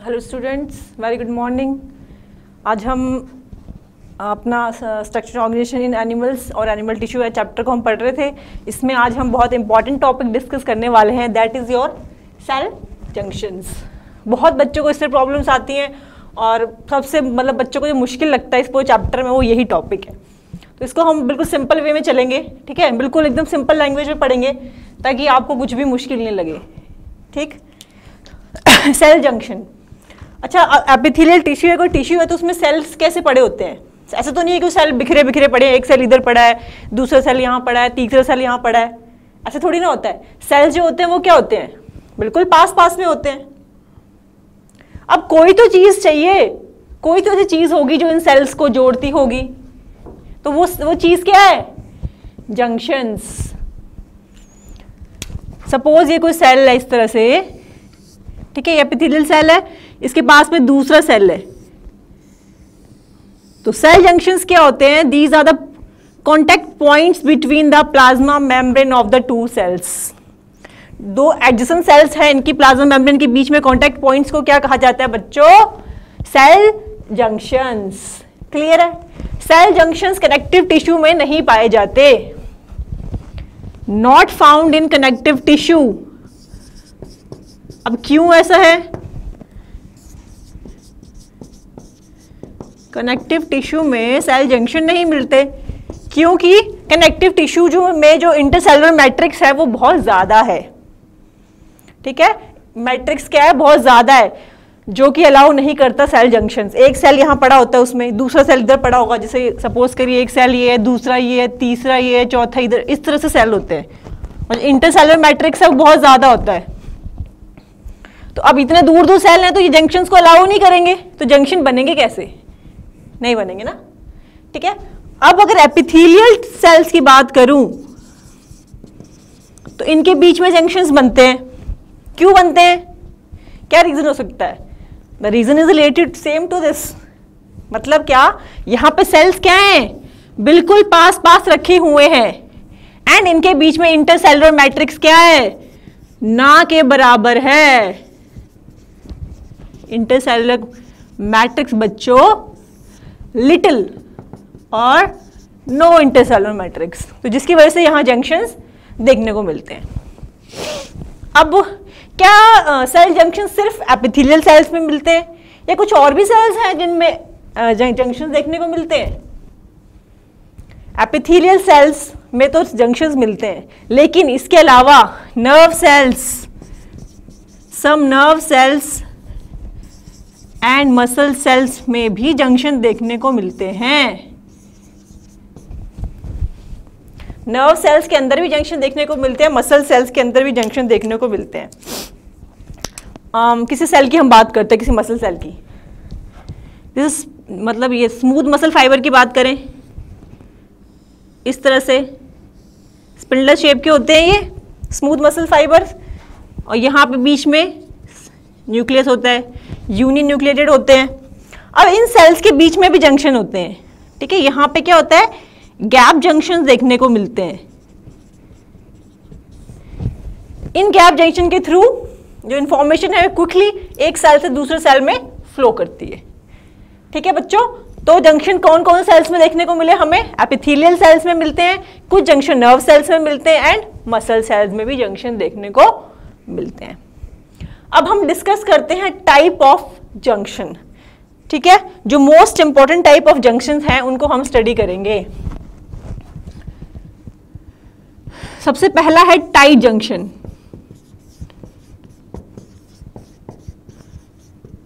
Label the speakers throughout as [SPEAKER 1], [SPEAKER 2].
[SPEAKER 1] Hello students, very good morning. आज हम अपना स्ट्रक्चर ऑर्गेनाइजेशन इन एनिमल्स और एनिमल टिश्यू है चैप्टर को हम पढ़ रहे थे। इसमें आज हम बहुत इंपॉर्टेंट टॉपिक डिस्कस करने वाले हैं, that is your cell junctions. बहुत बच्चों को इससे प्रॉब्लम्स आती हैं और सबसे बच्चों को जो मुश्किल लगता है इस पूरे चैप्टर में वो यही टॉपिक है। तो इसको हम बिल्कुल सिंपल वे में चलेंगे, ठीक है, बिल्कुल एकदम सिंपल लैंग्वेज में पढ़ेंगे ताकि आपको कुछ भी मुश्किल नहीं लगे, ठीक। सेल जंक्शन, अच्छा, एपिथेलियल टिश्यू है, कोई टिश्यू है तो उसमें सेल्स कैसे पड़े होते हैं? ऐसा तो नहीं है कि सेल बिखरे बिखरे पड़े हैं, एक सेल इधर पड़ा है, दूसरा सेल यहाँ पड़ा है, तीसरा सेल यहाँ पड़ा है, ऐसे थोड़ी ना होता है। सेल्स जो होते हैं वो क्या होते हैं? बिल्कुल पास पास में होते हैं। अब कोई तो चीज चाहिए, कोई तो ऐसी चीज होगी जो इन सेल्स को जोड़ती होगी, तो वो चीज क्या है? जंक्शंस। सपोज ये कोई सेल है इस तरह से, ठीक है, एपिथेलियल सेल है, इसके पास में दूसरा सेल है, तो सेल जंक्शंस क्या होते हैं? These are the contact points between the plasma membrane of the two cells. दो एडजेसेंट सेल्स हैं, इनकी प्लाज्मा मेम्ब्रेन के बीच में कॉन्टैक्ट पॉइंट्स को क्या कहा जाता है बच्चों? Cell junctions. क्लियर है? सेल जंक्शंस कनेक्टिव टिश्यू में नहीं पाए जाते, not found in connective tissue. अब क्यों ऐसा है? कनेक्टिव टिश्यू में सेल जंक्शन नहीं मिलते क्योंकि कनेक्टिव टिश्यू में जो इंटरसेलुलर मैट्रिक्स है वो बहुत ज्यादा है, ठीक है। मैट्रिक्स क्या है? बहुत ज्यादा है, जो कि अलाउ नहीं करता सेल जंक्शंस। एक सेल यहां पड़ा होता है, उसमें दूसरा सेल इधर पड़ा होगा, जैसे सपोज करिए एक सेल ये है, दूसरा ये है, तीसरा ये है, चौथा इधर, इस तरह से सेल होते हैं और इंटरसेलुलर मैट्रिक्स है वो बहुत ज्यादा होता है। तो अब इतने दूर दूर सेल हैं तो ये जंक्शंस को अलाउ नहीं करेंगे, तो जंक्शन बनेंगे कैसे? नहीं बनेंगे ना, ठीक है। अब अगर एपिथेलियल सेल्स की बात करूं तो इनके बीच में जंक्शंस बनते हैं। क्यों बनते हैं? क्या रीजन हो सकता है? The reason is related same to this. मतलब क्या? यहां पे सेल्स क्या हैं? बिल्कुल पास पास रखे हुए हैं एंड इनके बीच में इंटरसेलुलर मैट्रिक्स क्या है? ना के बराबर है। इंटरसेलुलर मैट्रिक्स बच्चों लिटिल और नो इंटरसेलुलर मैट्रिक्स, तो जिसकी वजह से यहां जंक्शंस देखने को मिलते हैं। अब क्या सेल जंक्शन सिर्फ एपिथेलियल सेल्स में मिलते हैं या कुछ और भी सेल्स हैं जिनमें जंक्शंस देखने को मिलते हैं? एपिथेलियल सेल्स में तो जंक्शंस मिलते हैं, लेकिन इसके अलावा nerve cells, some nerve cells and muscle cells में भी जंक्शन देखने को मिलते हैं। नर्व सेल्स के अंदर भी जंक्शन देखने को मिलते हैं, मसल सेल्स के अंदर भी जंक्शन देखने को मिलते हैं। किसी सेल की हम बात करते हैं, किसी मसल सेल की, मतलब ये स्मूथ मसल फाइबर की बात करें, इस तरह से स्पिंडल शेप के होते हैं ये स्मूथ मसल फाइबर्स, और यहाँ पे बीच में न्यूक्लियस होता है, यूनि न्यूक्लिएटेड होते हैं। अब इन सेल्स के बीच में भी जंक्शन होते हैं, ठीक है। यहाँ पे क्या होता है? गैप जंक्शन देखने को मिलते हैं। इन गैप जंक्शन के थ्रू जो इंफॉर्मेशन है क्विकली एक सेल से दूसरे सेल में फ्लो करती है, ठीक है बच्चों। तो जंक्शन कौन कौन सेल्स में देखने को मिले हमें? एपिथेलियल सेल्स में मिलते हैं, कुछ जंक्शन नर्व सेल्स में मिलते हैं एंड मसल सेल्स में भी जंक्शन देखने को मिलते हैं। अब हम डिस्कस करते हैं टाइप ऑफ जंक्शन, ठीक है। जो most important type of junction हैं उनको हम स्टडी करेंगे। सबसे पहला है टाइट जंक्शन।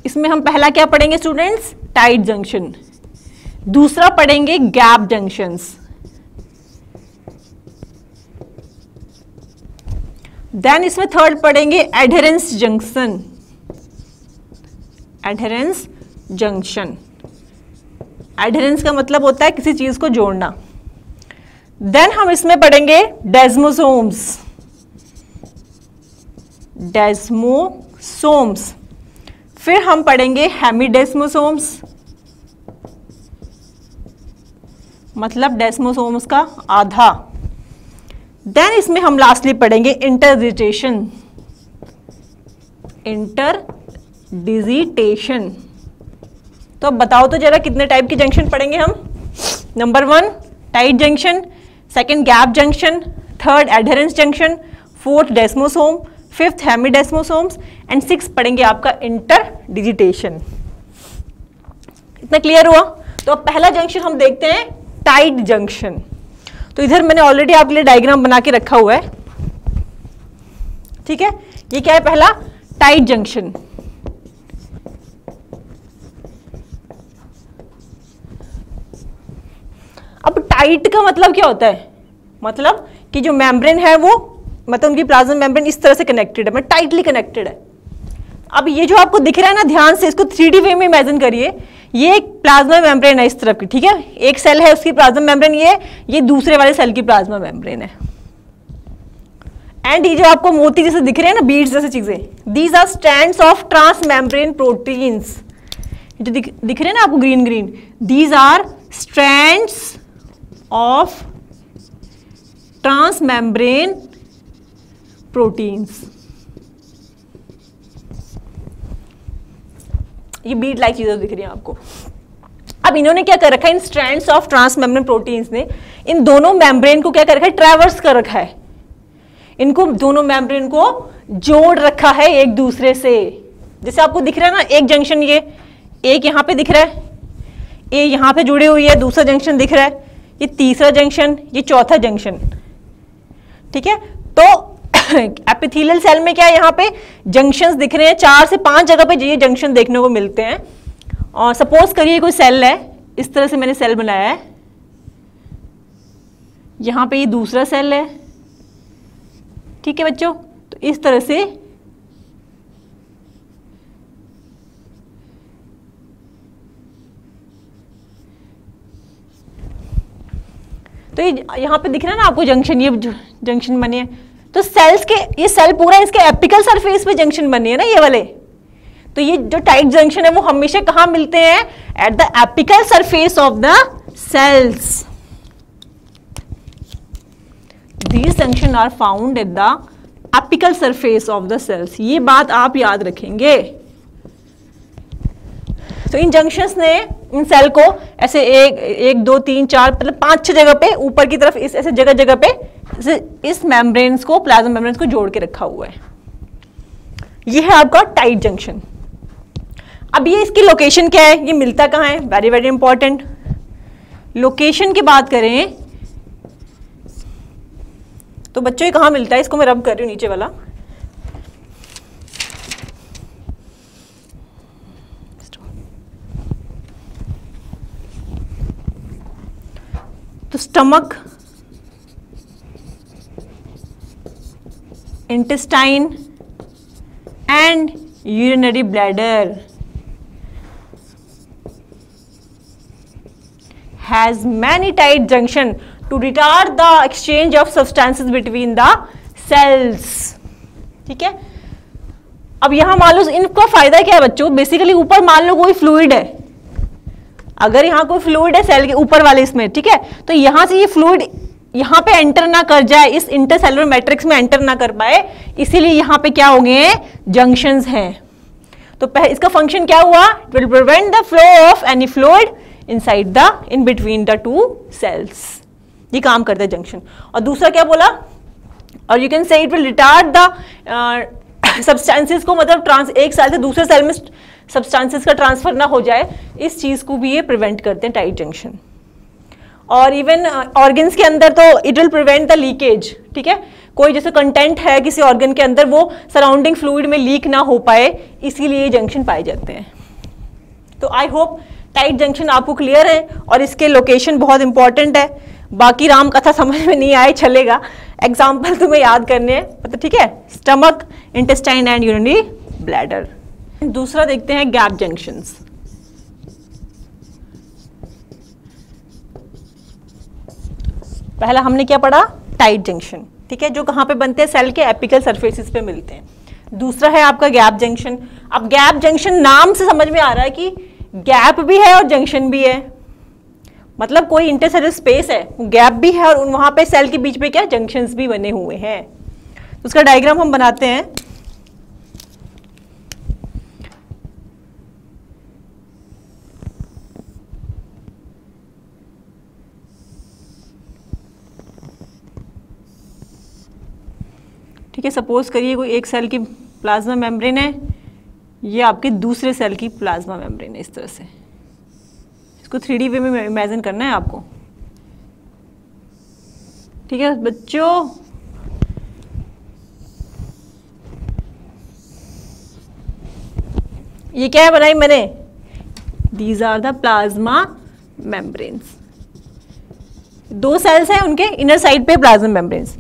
[SPEAKER 1] इसमें हम पहला क्या पढ़ेंगे स्टूडेंट्स? Tight junction. दूसरा पढ़ेंगे गैप जंक्शंस। देन इसमें थर्ड पढ़ेंगे adherence junction. Adherence junction, adherence का मतलब होता है किसी चीज को जोड़ना। देन हम इसमें पढ़ेंगे डेस्मोसोम्स। डेस्मोसोम्स, फिर हम पढ़ेंगे हेमीडेस्मोसोम्स, मतलब डेस्मोसोम्स का आधा। देन इसमें हम लास्टली पढ़ेंगे इंटरडिजिटेशन। Inter digitation. तो अब बताओ तो जरा कितने टाइप के जंक्शन पढ़ेंगे हम। Number 1 tight junction, second gap junction, third adherens junction, fourth desmosome, fifth hemidesmosomes and 6 पढ़ेंगे आपका इंटर डिजिटेशन। इतना क्लियर हुआ? तो अब पहला जंक्शन हम देखते हैं टाइट जंक्शन। तो इधर मैंने ऑलरेडी आपके लिए डायग्राम बना के रखा हुआ है, ठीक है। ये क्या है? पहला टाइट जंक्शन। अब टाइट का मतलब क्या होता है? मतलब कि जो मेम्ब्रेन है वो, मतलब उनकी प्लाज्मा मेम्ब्रेन इस तरह से कनेक्टेड है, मतलब टाइटली कनेक्टेड है। अब ये जो आपको दिख रहा है ना, ध्यान से इसको 3D वे में इमेजिन करिए। ये एक प्लाज्मा मेम्ब्रेन है इस तरफ की, ठीक है। एक सेल है उसकी प्लाज्मा मेम्ब्रेन, ये दूसरे वाले सेल की प्लाज्मा मेम्ब्रेन है। एंड ये जो आपको मोती जैसे दिख रहे हैं ना, बीड्स जैसे चीजें, these are strands of transmembrane proteins. जो दिख रहे हैं ना आपको green green, these are strands of transmembrane proteins. ये बीड लाइक चीजें दिख रही हैं आपको। अब इन्होंने क्या कर रखा है, in strands of transmembrane proteins ने इन दोनों मेम्ब्रेन को क्या कर रखा है, ट्रैवर्स कर रखा है। इनको दोनों मेम्ब्रेन को जोड़ रखा है एक दूसरे से। जैसे आपको दिख रहा है ना, एक जंक्शन ये एक यहां पे दिख रहा है, ये यहां पे जुड़ी हुई है, दूसरा जंक्शन दिख रहा है, ये तीसरा जंक्शन, ये चौथा जंक्शन, ठीक है। तो एपिथेलियल सेल में क्या है, यहाँ पे जंक्शंस दिख रहे हैं, 4 से 5 जगह पे ये जंक्शन देखने को मिलते हैं। और सपोज करिए कोई सेल है, इस तरह से मैंने सेल बनाया है, यहाँ पे ये दूसरा सेल है, ठीक है बच्चों। तो इस तरह से तो यहाँ पे दिख रहा है ना आपको जंक्शन, ये जंक्शन बने हैं। तो सेल्स के, ये सेल पूरा इसके एपिकल सरफेस पे जंक्शन बने हैं ना ये वाले। तो ये जो टाइट जंक्शन है वो हमेशा कहाँ मिलते हैं? At the apical surface of the cells. These junction are found at the apical surface of the cells। ये बात आप याद रखेंगे। तो इन जंक्शंस ने इन सेल को ऐसे एक 2 3 4 मतलब 5-6 जगह पे ऊपर की तरफ इस ऐसे जगह जगह पे इस मेम्ब्रेन्स को, प्लाज्मा मेम्ब्रेन्स को जोड़ के रखा हुआ है। ये है आपका टाइट जंक्शन। अब ये इसकी लोकेशन क्या है, ये मिलता कहाँ है? Very very important. लोकेशन की बात करें तो बच्चों ये कहाँ मिलता है? इसको मैं रब कर रही हूँ नीचे वाला। तो stomach, intestine and urinary bladder has many tight junction to retard the exchange of substances between the cells। ठीक है। अब यहां मान लो इनका फायदा क्या है बच्चों? बेसिकली ऊपर मान लो कोई फ्लूइड है, अगर यहाँ कोई फ्लूइड है सेल के ऊपर वाले इसमें, ठीक है, तो यहां से ये फ्लूइड यहाँ पे एंटर ना कर जाए, इस इंटरसेलुलर मैट्रिक्स में एंटर ना कर पाए, इसीलिए यहाँ पे क्या हो गए? जंक्शंस हैं। तो इसका फंक्शन क्या हुआ? It will prevent the flow of any fluid inside the in between the two cells. ये काम करता है जंक्शन। और दूसरा क्या बोला? और you can say it will retard the substances को, मतलब एक सेल से दूसरे सेल में सब्सटेंसेस का ट्रांसफर ना हो जाए, इस चीज को भी ये प्रिवेंट करते हैं टाइट जंक्शन। और इवन ऑर्गन्स के अंदर तो it will prevent the leakage. ठीक है, कोई जैसे कंटेंट है किसी ऑर्गन के अंदर, वो सराउंडिंग फ्लूइड में लीक ना हो पाए, इसीलिए ये जंक्शन पाए जाते हैं। तो आई होप टाइट जंक्शन आपको क्लियर है और इसके लोकेशन बहुत इंपॉर्टेंट है। बाकी राम कथा समझ में नहीं आए चलेगा, एग्जाम्पल तुम्हें याद करने हैं, मतलब ठीक है। Stomach, intestine and urinary bladder. दूसरा देखते हैं गैप जंक्शंस। पहला हमने क्या पढ़ा? टाइट जंक्शन, ठीक है, जो कहाँ पे बनते हैं? सेल के एपिकल सरफेसेस पे मिलते हैं। दूसरा है आपका गैप जंक्शन। अब गैप जंक्शन नाम से समझ में आ रहा है कि गैप भी है और जंक्शन भी है, मतलब कोई इंटरसेलुलर स्पेस है, गैप भी है और वहां पे सेल के बीच में क्या जंक्शंस भी बने हुए हैं। तो उसका डायग्राम हम बनाते हैं। ठीक है, सपोज करिए कोई एक सेल की प्लाज्मा मेम्ब्रेन है, ये आपके दूसरे सेल की प्लाज्मा मेम्ब्रेन है, इस तरह से। इसको 3D वे में इमेजिन करना है आपको, ठीक है बच्चों। ये क्या है बनाई मैंने, these are the plasma membranes. दो सेल्स हैं, उनके इनर साइड पे प्लाज्मा मेम्ब्रेन्स।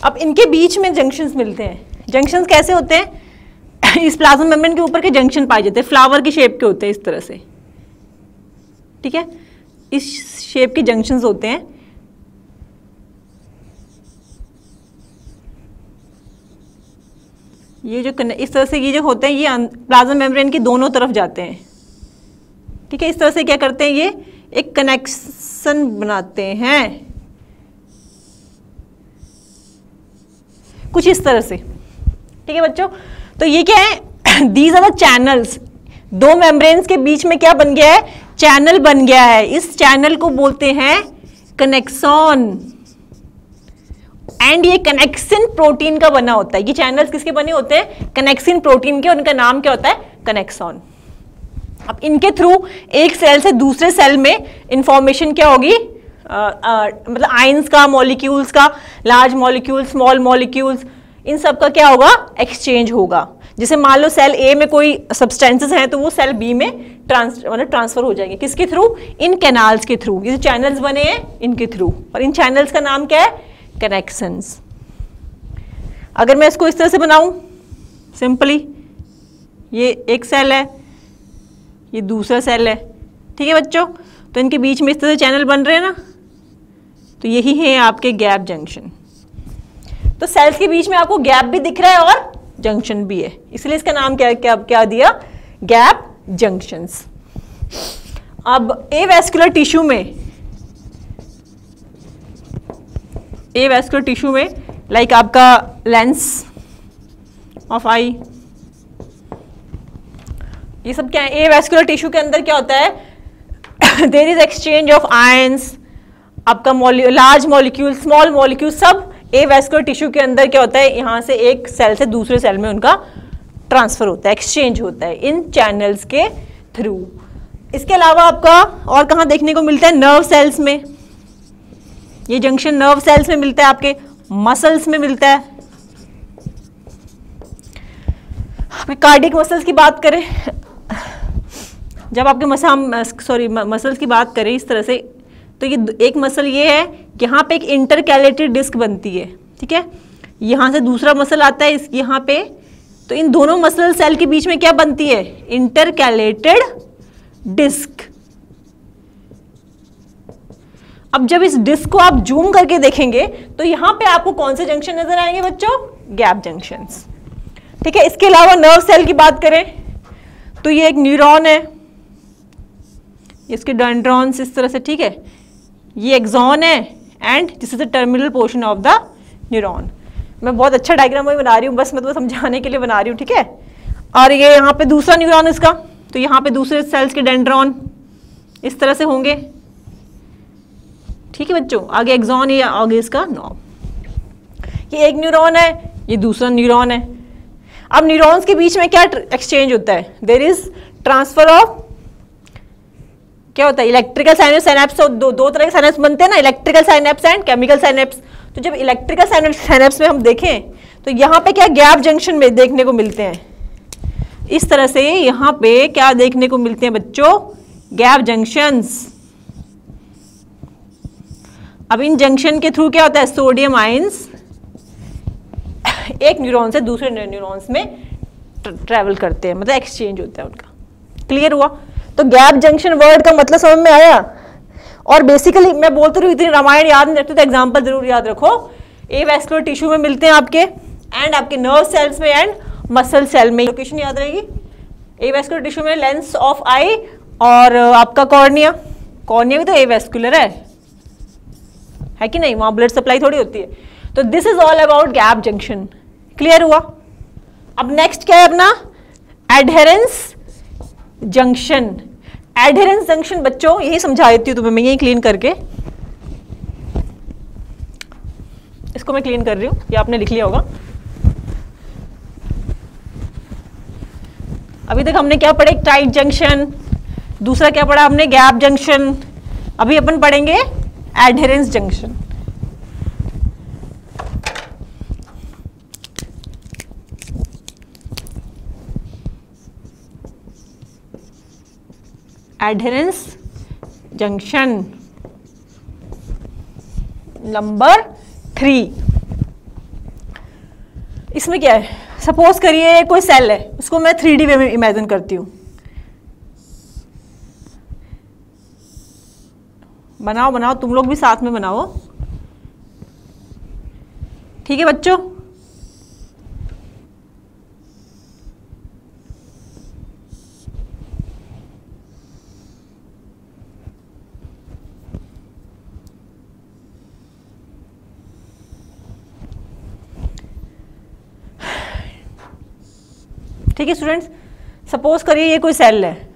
[SPEAKER 1] अब इनके बीच में जंक्शंस मिलते हैं। जंक्शंस कैसे होते हैं, इस प्लाज्मा मेम्ब्रेन के ऊपर के जंक्शन पाए जाते हैं, फ्लावर की शेप के होते हैं, इस तरह से, ठीक है, इस शेप के जंक्शंस होते हैं। ये जो इस तरह से ये जो होते हैं, ये प्लाज्मा मेम्ब्रेन की दोनों तरफ जाते हैं, ठीक है। इस तरह से क्या करते हैं, ये एक कनेक्शन बनाते हैं, कुछ इस तरह से, ठीक है बच्चों। तो ये क्या है, दीज आर द चैनल्स। दो मेम्ब्रेन्स के बीच में क्या बन गया है, चैनल बन गया है। इस चैनल को बोलते हैं कनेक्शन, एंड ये कनेक्शन प्रोटीन का बना होता है। ये चैनल्स किसके बने होते हैं, कनेक्शन प्रोटीन के, उनका नाम क्या होता है, कनेक्शन। अब इनके थ्रू एक सेल से दूसरे सेल में इंफॉर्मेशन क्या होगी, मतलब आयंस का, मॉलिक्यूल्स का, लार्ज मॉलिक्यूल्स, स्मॉल मॉलिक्यूल्स, इन सब का क्या होगा, एक्सचेंज होगा। जैसे मान लो सेल ए में कोई सब्सटेंसेस हैं, तो वो सेल बी में ट्रांसफर हो जाएंगे, किसके थ्रू, इन कैनाल्स के थ्रू। ये जो चैनल्स बने हैं इनके थ्रू, और इन चैनल्स का नाम क्या है, कनेक्शंस। अगर मैं इसको इस तरह से बनाऊं सिंपली, ये एक सेल है, ये दूसरा सेल है, ठीक है बच्चों। तो इनके बीच में इस तरह से चैनल बन रहे हैं ना, तो यही है आपके गैप जंक्शन। तो सेल्स के बीच में आपको गैप भी दिख रहा है और जंक्शन भी है, इसलिए इसका नाम क्या दिया, गैप जंक्शंस। अब एवेस्कुलर टिश्यू में लाइक आपका लेंस ऑफ आई, ये सब क्या है, एवेस्कुलर टिश्यू के अंदर क्या होता है, there is exchange of ions, आपका लार्ज मॉलिक्यूल, स्मॉल मॉलिक्यूल, सब एवेस्कुलर टिश्यू के अंदर क्या होता है, यहां से एक सेल से दूसरे सेल में उनका ट्रांसफर होता है, एक्सचेंज होता है इन चैनल्स के थ्रू। इसके अलावा आपका और कहां देखने को मिलता है, नर्व सेल्स में। ये जंक्शन नर्व सेल्स में मिलता है, आपके मसल्स में मिलता है। कार्डियक मसल्स की बात करें, जब आपके मसल्स की बात करें इस तरह से, तो ये एक मसल ये है, यहाँ पे एक इंटरकैलेटेड डिस्क बनती है, ठीक है। यहाँ से दूसरा मसल आता है इस यहाँ पे, तो इन दोनों मसल सेल के बीच में क्या बनती है, इंटरकैलेटेड डिस्क। अब जब इस डिस्क को आप जूम करके देखेंगे तो यहाँ पे आपको कौन से जंक्शन नजर आएंगे बच्चों, गैप जंक्शंस, ठीक है। इसके अलावा नर्व सेल की बात करें तो ये एक न्यूरॉन है, इसके डेंड्रॉन्स इस तरह से, ठीक है। ये एक्सॉन है and this is the terminal portion of the neuron. मैं बहुत अच्छा डायग्राम वही बना रही हूँ, बस मैं तुम्हें समझाने के लिए बना रही हूँ, ठीक है। और ये यहाँ पे दूसरा न्यूरॉन इसका, तो यहाँ पे दूसरे सेल्स के डेंड्रॉन इस तरह से होंगे, ठीक है बच्चों। आगे एक्सॉन, ये आगे इसका नर्व। ये एक न्यूरॉन है, ये दूसरा न्यूरॉन है। अब न्यूरॉन्स के बीच में क्या एक्सचेंज होता है, देयर इज ट्रांसफर ऑफ, क्या होता है, इलेक्ट्रिकल साइनेप्स। दो तरह के साइनेप्स बनते हैं ना, electrical synapse and chemical synapse. तो जब इलेक्ट्रिकल साइनेप्स में हम देखें तो यहाँ पे क्या गैप जंक्शन में देखने को मिलते हैं, इस तरह से यहाँ पे क्या देखने को मिलते हैं बच्चों, गैप जंक्शंस। अब इन जंक्शन के थ्रू क्या होता है, सोडियम आयंस एक न्यूरॉन से दूसरे न्यूरॉन्स में ट्रेवल करते हैं, मतलब एक्सचेंज होता है उनका। क्लियर हुआ। तो गैप जंक्शन वर्ड का मतलब समझ में आया। और बेसिकली मैं बोलती रही, इतनी रामायण याद नहीं रखते तो एग्जांपल जरूर याद रखो। एवेस्कुलर टिश्यू में मिलते हैं आपके, एंड आपके नर्व सेल्स में एंड मसल सेल में। लोकेशन याद रहेगी, एवेस्कुलर टिश्यू में लेंस ऑफ आई और आपका कॉर्निया भी तो एवेस्कुलर है कि नहीं, वहां ब्लड सप्लाई थोड़ी होती है। तो this is all about gap junction. Clear हुआ। अब नेक्स्ट क्या है अपना, एडहेरेंस जंक्शन। एडहेरेंस जंक्शन बच्चों यही समझा देती हूँ तुम्हें मैं, यही क्लीन करके, इसको मैं क्लीन कर रही हूँ, ये आपने लिख लिया होगा। अभी तक हमने क्या पढ़ा, एक टाइट जंक्शन, दूसरा क्या पढ़ा हमने, गैप जंक्शन। अभी अपन पढ़ेंगे adherence junction. Adherence junction number 3। इसमें क्या है, सपोज करिए कोई सेल है, उसको मैं 3D वे में इमेजिन करती हूँ। बनाओ बनाओ, तुम लोग भी साथ में बनाओ, ठीक है बच्चों। ठीक है स्टूडेंट्स, सपोज करिए ये कोई सेल है,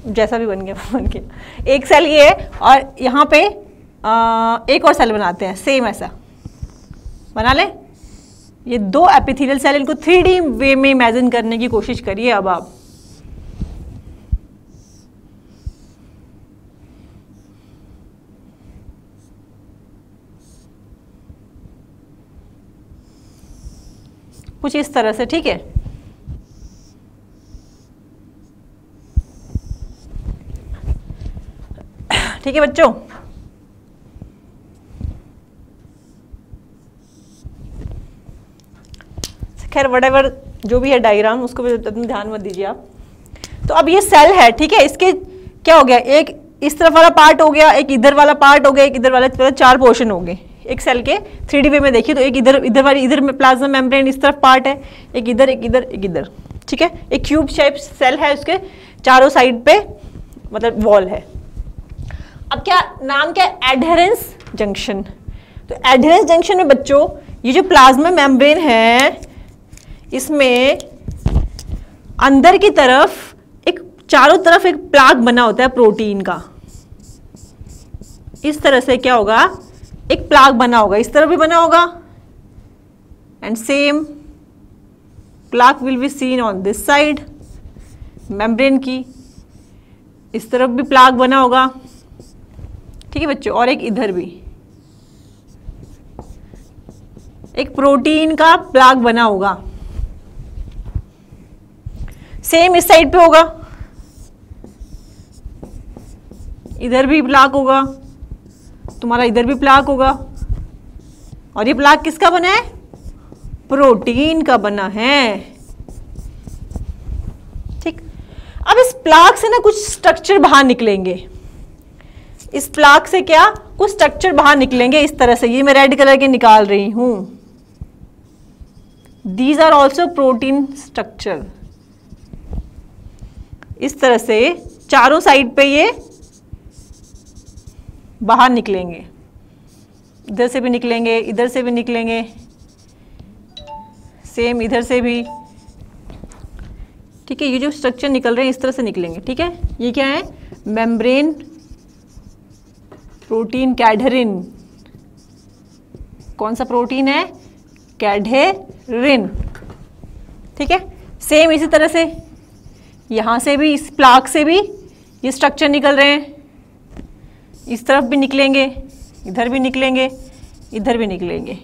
[SPEAKER 1] जैसा भी बन गया एक सेल ये है, और यहाँ पे एक और सेल बनाते हैं सेम ऐसा बना ले। ये 2 एपिथेलियल सेल, इनको 3D वे में इमेजिन करने की कोशिश करिए। अब आप कुछ इस तरह से, ठीक है। ठीक है बच्चों, खैर व्हाटएवर जो भी है डायग्राम, उसको भी ध्यान मत दीजिए आप। तो अब ये सेल है, ठीक है, इसके क्या हो गया, एक इस तरफ वाला पार्ट हो गया, एक इधर वाला पार्ट हो गया, एक इधर वाला, 4 पोर्शन हो गए एक सेल के 3D वे में देखिए। तो एक इधर वाली, इधर में प्लाज्मा मेम्ब्रेन इस तरफ पार्ट है, एक इधर, एक इधर, एक इधर, ठीक है। एक क्यूब शेप सेल है, उसके चारों साइड पे मतलब वॉल है। अब क्या नाम, क्या, एडहेरेंस जंक्शन। तो एडहेरेंस जंक्शन में बच्चों ये जो प्लाज्मा मेम्ब्रेन है, इसमें अंदर की तरफ एक, चारों तरफ एक प्लाग बना होता है प्रोटीन का। इस तरह से क्या होगा, एक प्लाग बना होगा, इस तरफ भी बना होगा, and same plug will be seen on this side membrane की, इस तरफ भी प्लाग बना होगा, ठीक है बच्चों। और एक इधर भी एक प्रोटीन का प्लाग बना होगा, सेम इस साइड पे होगा, इधर भी प्लाग होगा, तुम्हारा इधर भी प्लाग होगा। और ये प्लाग किसका बना है, प्रोटीन का बना है, ठीक। अब इस प्लाग से ना कुछ स्ट्रक्चर बाहर निकलेंगे, इस प्लाग से क्या कुछ स्ट्रक्चर बाहर निकलेंगे इस तरह से। ये मैं रेड कलर के निकाल रही हूं, these are also protein structure. इस तरह से चारों साइड पे ये बाहर निकलेंगे, इधर से भी निकलेंगे, इधर से भी निकलेंगे, सेम इधर से भी, ठीक है। ये जो स्ट्रक्चर निकल रहे हैं इस तरह से निकलेंगे, ठीक है। ये क्या है, मेम्ब्रेन प्रोटीन कैडहेरिन। कौन सा प्रोटीन है, कैडहेरिन, ठीक है। सेम इसी तरह से यहां से भी, इस प्लाग से भी ये स्ट्रक्चर निकल रहे हैं, इस तरफ भी निकलेंगे, इधर भी निकलेंगे, इधर भी निकलेंगे।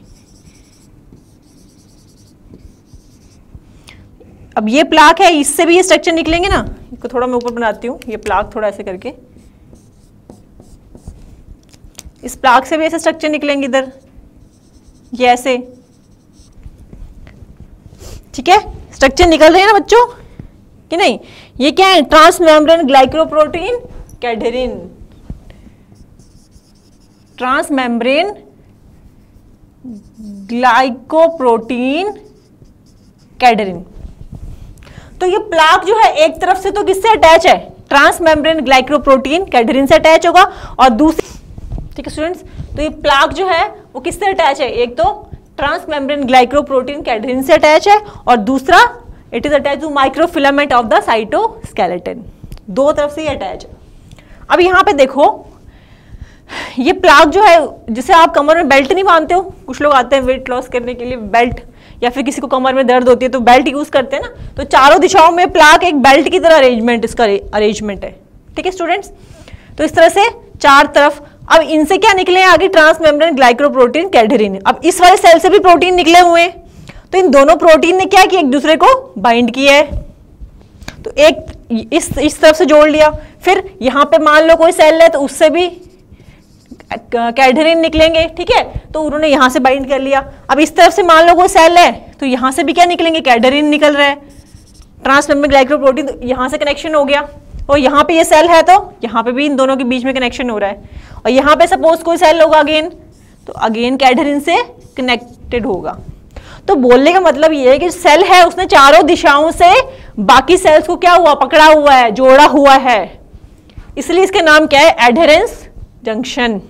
[SPEAKER 1] अब ये प्लाग है, इससे भी ये स्ट्रक्चर निकलेंगे ना। इसको थोड़ा मैं ऊपर बनाती हूँ, ये प्लाग थोड़ा ऐसे करके, इस प्लाग से भी ऐसे स्ट्रक्चर निकलेंगे इधर, ये ऐसे, ठीक है। स्ट्रक्चर निकल रहे हैं ना बच्चों कि नहीं। ये क्या है, ट्रांसमेम्ब्रेन ग्लाइकोप्रोटीन कैडहेरिन, ट्रांसमेम्ब्रेन ग्लाइकोप्रोटीन कैडहेरिन। तो ये प्लाग जो है एक तरफ से तो किससे अटैच है, ट्रांसमेम्ब्रेन ग्लाइकोप्रोटीन कैडहेरिन से अटैच होगा, और दूसरी, ठीक है स्टूडेंट्स। तो ये प्लाग जो है वो किससे अटैच है, एक तो ट्रांसमेम्ब्रेन ग्लाइकोप्रोटीन कैडहेरिन से अटैच है, और दूसरा it is attach to microfilament of the cytoskeleton. दो तरफ से ये अटैच है। अब यहाँ पे देखो, ये प्लाग जो है, जिसे आप कमर में बेल्ट नहीं बांधते हो, कुछ लोग आते हैं वेट लॉस करने के लिए बेल्ट, या फिर किसी को कमर में दर्द होती है तो बेल्ट यूज करते हैं ना, तो चारों दिशाओं में प्लाक एक बेल्ट की तरह अरेंजमेंट, इसका अरेंजमेंट है। ठीक है स्टूडेंट्स, तो इस तरह से चार तरफ। अब इनसे क्या निकले आगे, ट्रांसमेम्ब्रेन ग्लाइकोप्रोटीन कैडरिन। अब इस वाले सेल से भी प्रोटीन निकले हुए हैं, तो इन दोनों प्रोटीन ने क्या किया, एक दूसरे को बाइंड किया है, तो एक इस तरफ से जोड़ लिया। फिर यहां पे मान लो कोई सेल है तो उससे भी कैडरिन निकलेंगे, ठीक है, तो उन्होंने यहां से बाइंड कर लिया। अब इस तरफ से मान लो कोई सेल है तो यहां से भी क्या निकलेंगे, कैडरिन निकल रहा है, ट्रांसमेम्ब्रेन ग्लाइकोप्रोटीन, तो यहां से कनेक्शन हो गया। और यहाँ पे ये सेल है तो यहाँ पे भी इन दोनों के बीच में कनेक्शन हो रहा है। और यहाँ पे सपोज कोई सेल होगा अगेन, तो अगेन कैडरिन से कनेक्टेड होगा। तो बोलने का मतलब ये है कि सेल है उसने चारों दिशाओं से बाकी सेल्स को क्या हुआ, पकड़ा हुआ है, जोड़ा हुआ है, इसलिए इसके नाम क्या है, एडहेरेंस जंक्शन।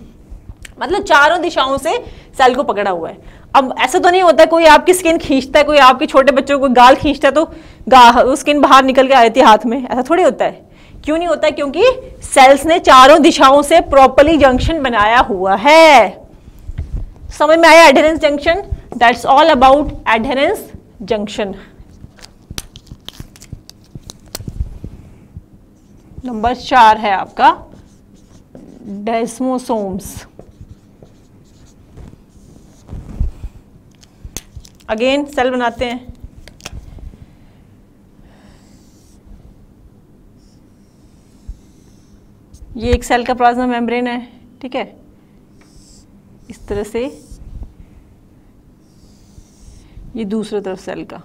[SPEAKER 1] मतलब चारों दिशाओं से सेल को पकड़ा हुआ है। अब ऐसा तो नहीं होता कोई आपकी स्किन खींचता है, कोई आपके छोटे बच्चों को गाल खींचता है तो स्किन बाहर निकल के आती है हाथ में, ऐसा थोड़ी होता है। क्यों नहीं होता है, क्योंकि सेल्स ने चारों दिशाओं से प्रॉपर्ली जंक्शन बनाया हुआ है। समझ में आया adherence junction? That's all about adherence junction. Number 4 है आपका डेस्मोसोम्स। अगेन सेल बनाते हैं। ये एक सेल का प्लाज्मा मेम्ब्रेन है, ठीक है, इस तरह से। ये दूसरी तरफ सेल का,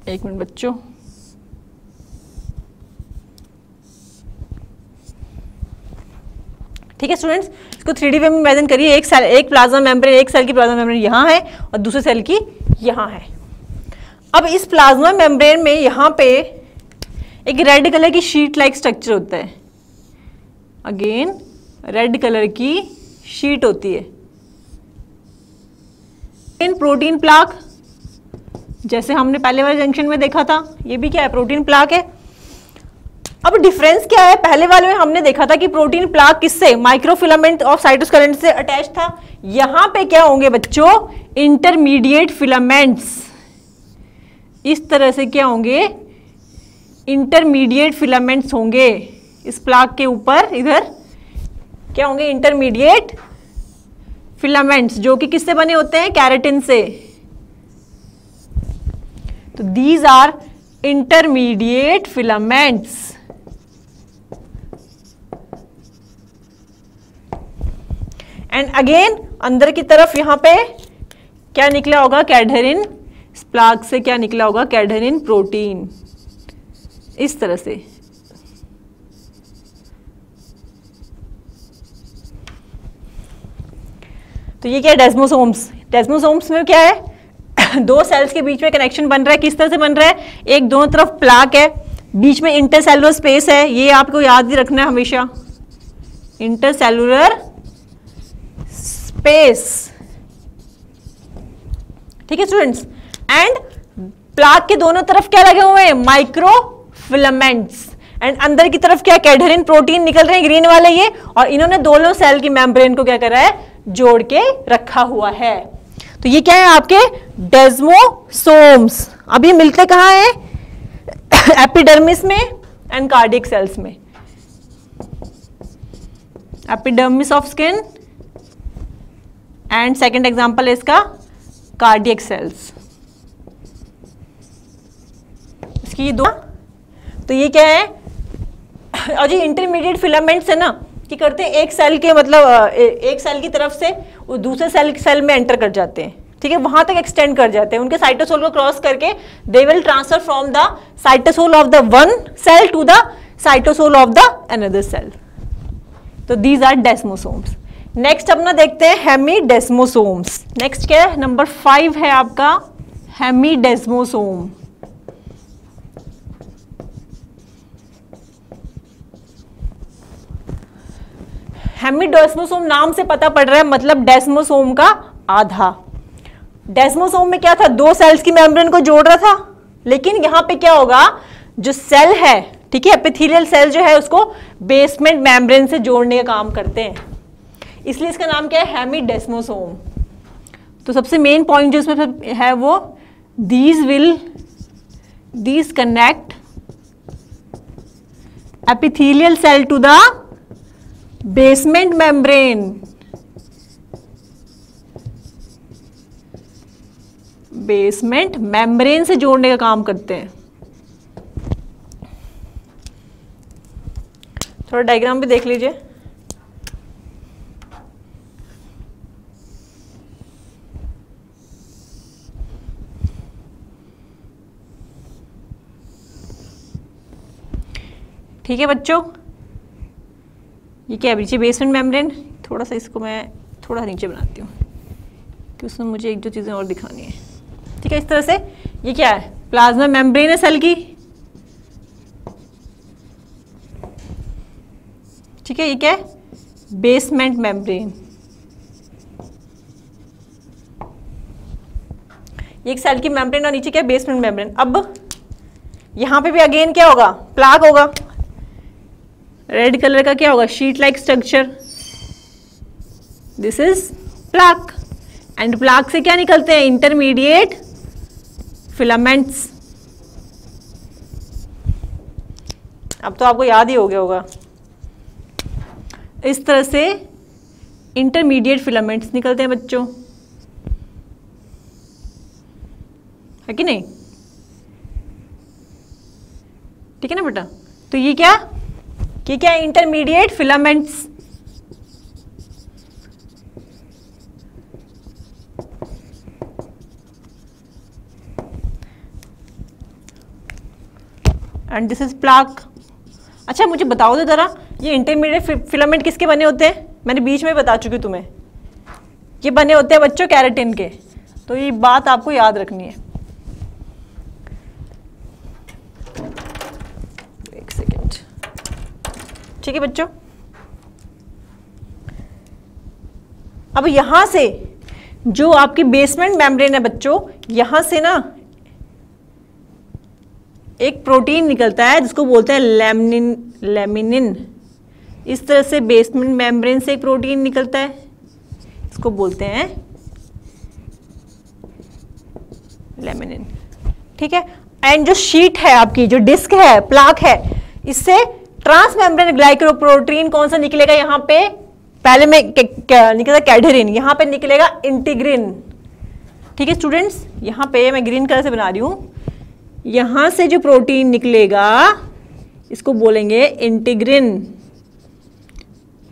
[SPEAKER 1] एक मिनट बच्चों, ठीक है स्टूडेंट्स, इसको 3D वे में इमेजिन करिए। एक सेल, एक प्लाज्मा मेम्ब्रेन, एक सेल की प्लाज्मा मेम्ब्रेन यहाँ है और दूसरे सेल की यहाँ है। अब इस प्लाज्मा मेम्ब्रेन में यहाँ पे एक रेड कलर की शीट लाइक स्ट्रक्चर होता है। अगेन रेड कलर की शीट होती है। इन प्रोटीन प्लाक, जैसे हमने पहले वाले जंक्शन में देखा था, ये भी क्या है, प्रोटीन प्लाक है। अब डिफरेंस क्या है, पहले वाले में हमने देखा था कि प्रोटीन प्लाक किससे, माइक्रोफिलामेंट ऑफ साइटोस्केलेटन से अटैच था। यहां पे क्या होंगे बच्चों, इंटरमीडिएट फिलामेंट्स। इस तरह से क्या होंगे, इंटरमीडिएट फिलामेंट्स होंगे इस प्लाक के ऊपर। इधर क्या होंगे, इंटरमीडिएट फिलामेंट्स, जो कि किससे बने होते हैं, कैरेटिन से। तो these are intermediate filaments. And again अंदर की तरफ यहां पे क्या निकला होगा, कैडहेरिन। इस प्लाक से क्या निकला होगा, कैडहेरिन प्रोटीन, इस तरह से। तो ये क्या है, डेस्मोसोम्स। डेस्मोसोम्स में क्या है, दो सेल्स के बीच में कनेक्शन बन रहा है। किस तरह से बन रहा है, एक दोनों तरफ प्लाक है, बीच में इंटरसेलुलर स्पेस है। ये आपको याद ही रखना है हमेशा, इंटरसेलुलर स्पेस, ठीक है स्टूडेंट्स। एंड प्लाक के दोनों तरफ क्या लगे हुए हैं, माइक्रो फिलामेंट्स। एंड अंदर की तरफ क्या, कैडहेरिन प्रोटीन निकल रहे हैं, ग्रीन वाले ये। और इन्होंने दोनों सेल की मेम्ब्रेन को क्या करा है, जोड़ के रखा हुआ है। तो ये क्या है आपके डेस्मोसोम्स। अब ये मिलते कहाँ हैं, एपिडर्मिस में एंड कार्डियक सेल्स में। Epidermis of skin and second example है इसका कार्डियक सेल्स। इसकी ये दो, तो ये क्या है, और ये इंटरमीडिएट फिलामेंट्स है ना, कि करते हैं एक सेल के, मतलब एक सेल की तरफ से वो दूसरे सेल में एंटर कर जाते हैं, ठीक है, वहां तक एक्सटेंड कर जाते हैं। उनके साइटोसोल को क्रॉस करके they will transfer from the cytosol of the one cell to the cytosol of the another cell. तो दीज आर डेस्मोसोम्स। नेक्स्ट अपना देखते हैं हेमीडेस्मोसोम्स। नेक्स्ट क्या है, नंबर 5 है आपका हेमीडेस्मोसोम। हेमीडेस्मोसोम नाम से पता पड़ रहा है, मतलब डेस्मोसोम का आधा। डेस्मोसोम में क्या था, दो सेल्स की मेम्ब्रेन को जोड़ रहा था। लेकिन यहां पे क्या होगा, जो सेल है ठीक है, एपिथेलियल सेल जो है उसको बेसमेंट मेम्ब्रेन से जोड़ने का काम करते हैं, इसलिए इसका नाम क्या है, हेमिडेस्मोसोम। तो सबसे मेन पॉइंट जो इसमें है वो these connect epithelial cell to the basement membrane, basement membrane से जोड़ने का काम करते हैं। थोड़ा डायग्राम भी देख लीजिए। ठीक है बच्चों, ये क्या है, बेसमेंट मेम्ब्रेन। थोड़ा सा इसको मैं थोड़ा नीचे बनाती हूँ कि उसमें मुझे एक दो चीज़ें और दिखानी है। ठीक है, इस तरह से ये क्या है, प्लाज्मा मेम्ब्रेन है सेल की। ठीक है, ये क्या है, बेसमेंट मेम्ब्रेन। ये एक सेल की मेम्ब्रेन और नीचे क्या है, बेसमेंट मेम्ब्रेन। अब यहां पे भी अगेन क्या होगा, प्लाक होगा। रेड कलर का क्या होगा, sheet like structure, this is plaque. And plaque से क्या निकलते हैं, इंटरमीडिएट फिलामेंट्स। अब तो आपको याद ही हो गया होगा, इस तरह से इंटरमीडिएट फिलामेंट्स निकलते हैं बच्चों, है कि नहीं। ठीक है ना बेटा, तो ये क्या है, intermediate filaments. And this is plaque. अच्छा मुझे बताओ तो जरा, ये इंटरमीडिएट फिलामेंट किसके बने होते हैं, मैंने बीच में बता चुकी तुम्हें, ये बने होते हैं बच्चों केराटिन के। तो ये बात आपको याद रखनी है। एक सेकेंड, ठीक है बच्चों। अब यहां से जो आपकी बेसमेंट मेम्ब्रेन है बच्चों, यहां से ना एक प्रोटीन निकलता है जिसको बोलते हैं लैमिनिन। इस तरह से बेसमेंट मेम्ब्रेन से एक प्रोटीन निकलता है, इसको बोलते हैं लैमिनिन। ठीक है, एंड जो शीट है आपकी, जो डिस्क है, प्लाक है, इससे ट्रांस मेम्ब्रेन ग्लाइकोप्रोटीन कौन सा निकलेगा, यहाँ पे पहले में निकलेगा कैडहेरिन, यहाँ पे निकलेगा इंटीग्रिन। ठीक है स्टूडेंट्स, यहाँ पे मैं ग्रीन कलर से बना रही हूँ, यहां से जो प्रोटीन निकलेगा इसको बोलेंगे integrin,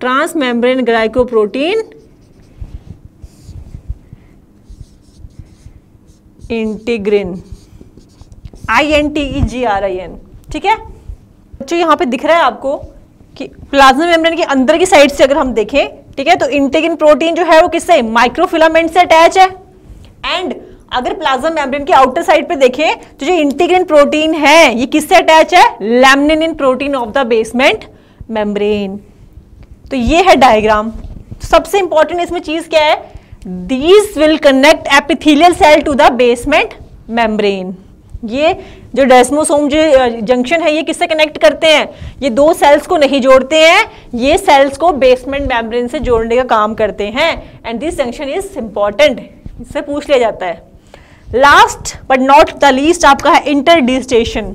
[SPEAKER 1] trans membrane glycoprotein integrin, INTEGRIN। ठीक है बच्चों, यहां पे दिख रहा है आपको कि प्लाज्मा मेम्ब्रेन के अंदर की साइड से अगर हम देखें, ठीक है, तो इंटीग्रिन प्रोटीन जो है वो किससे, माइक्रोफिलामेंट से अटैच है। एंड अगर प्लाज्मा मेम्ब्रेन के आउटर साइड पे देखें तो जो इंटीग्रिन प्रोटीन है ये किससे अटैच है, laminin protein of the basement membrane. तो ये है डायग्राम। सबसे इंपॉर्टेंट इसमें चीज क्या है, these will connect epithelial cell to the basement membrane. ये जो डेस्मोसोम जो जंक्शन है ये किससे कनेक्ट करते हैं, ये दो सेल्स को नहीं जोड़ते हैं, ये सेल्स को बेसमेंट मेम्ब्रेन से जोड़ने का काम करते हैं। And this junction is important, इससे पूछ लिया जाता है। Last but not the least आपका है इंटरडिजिटेशन।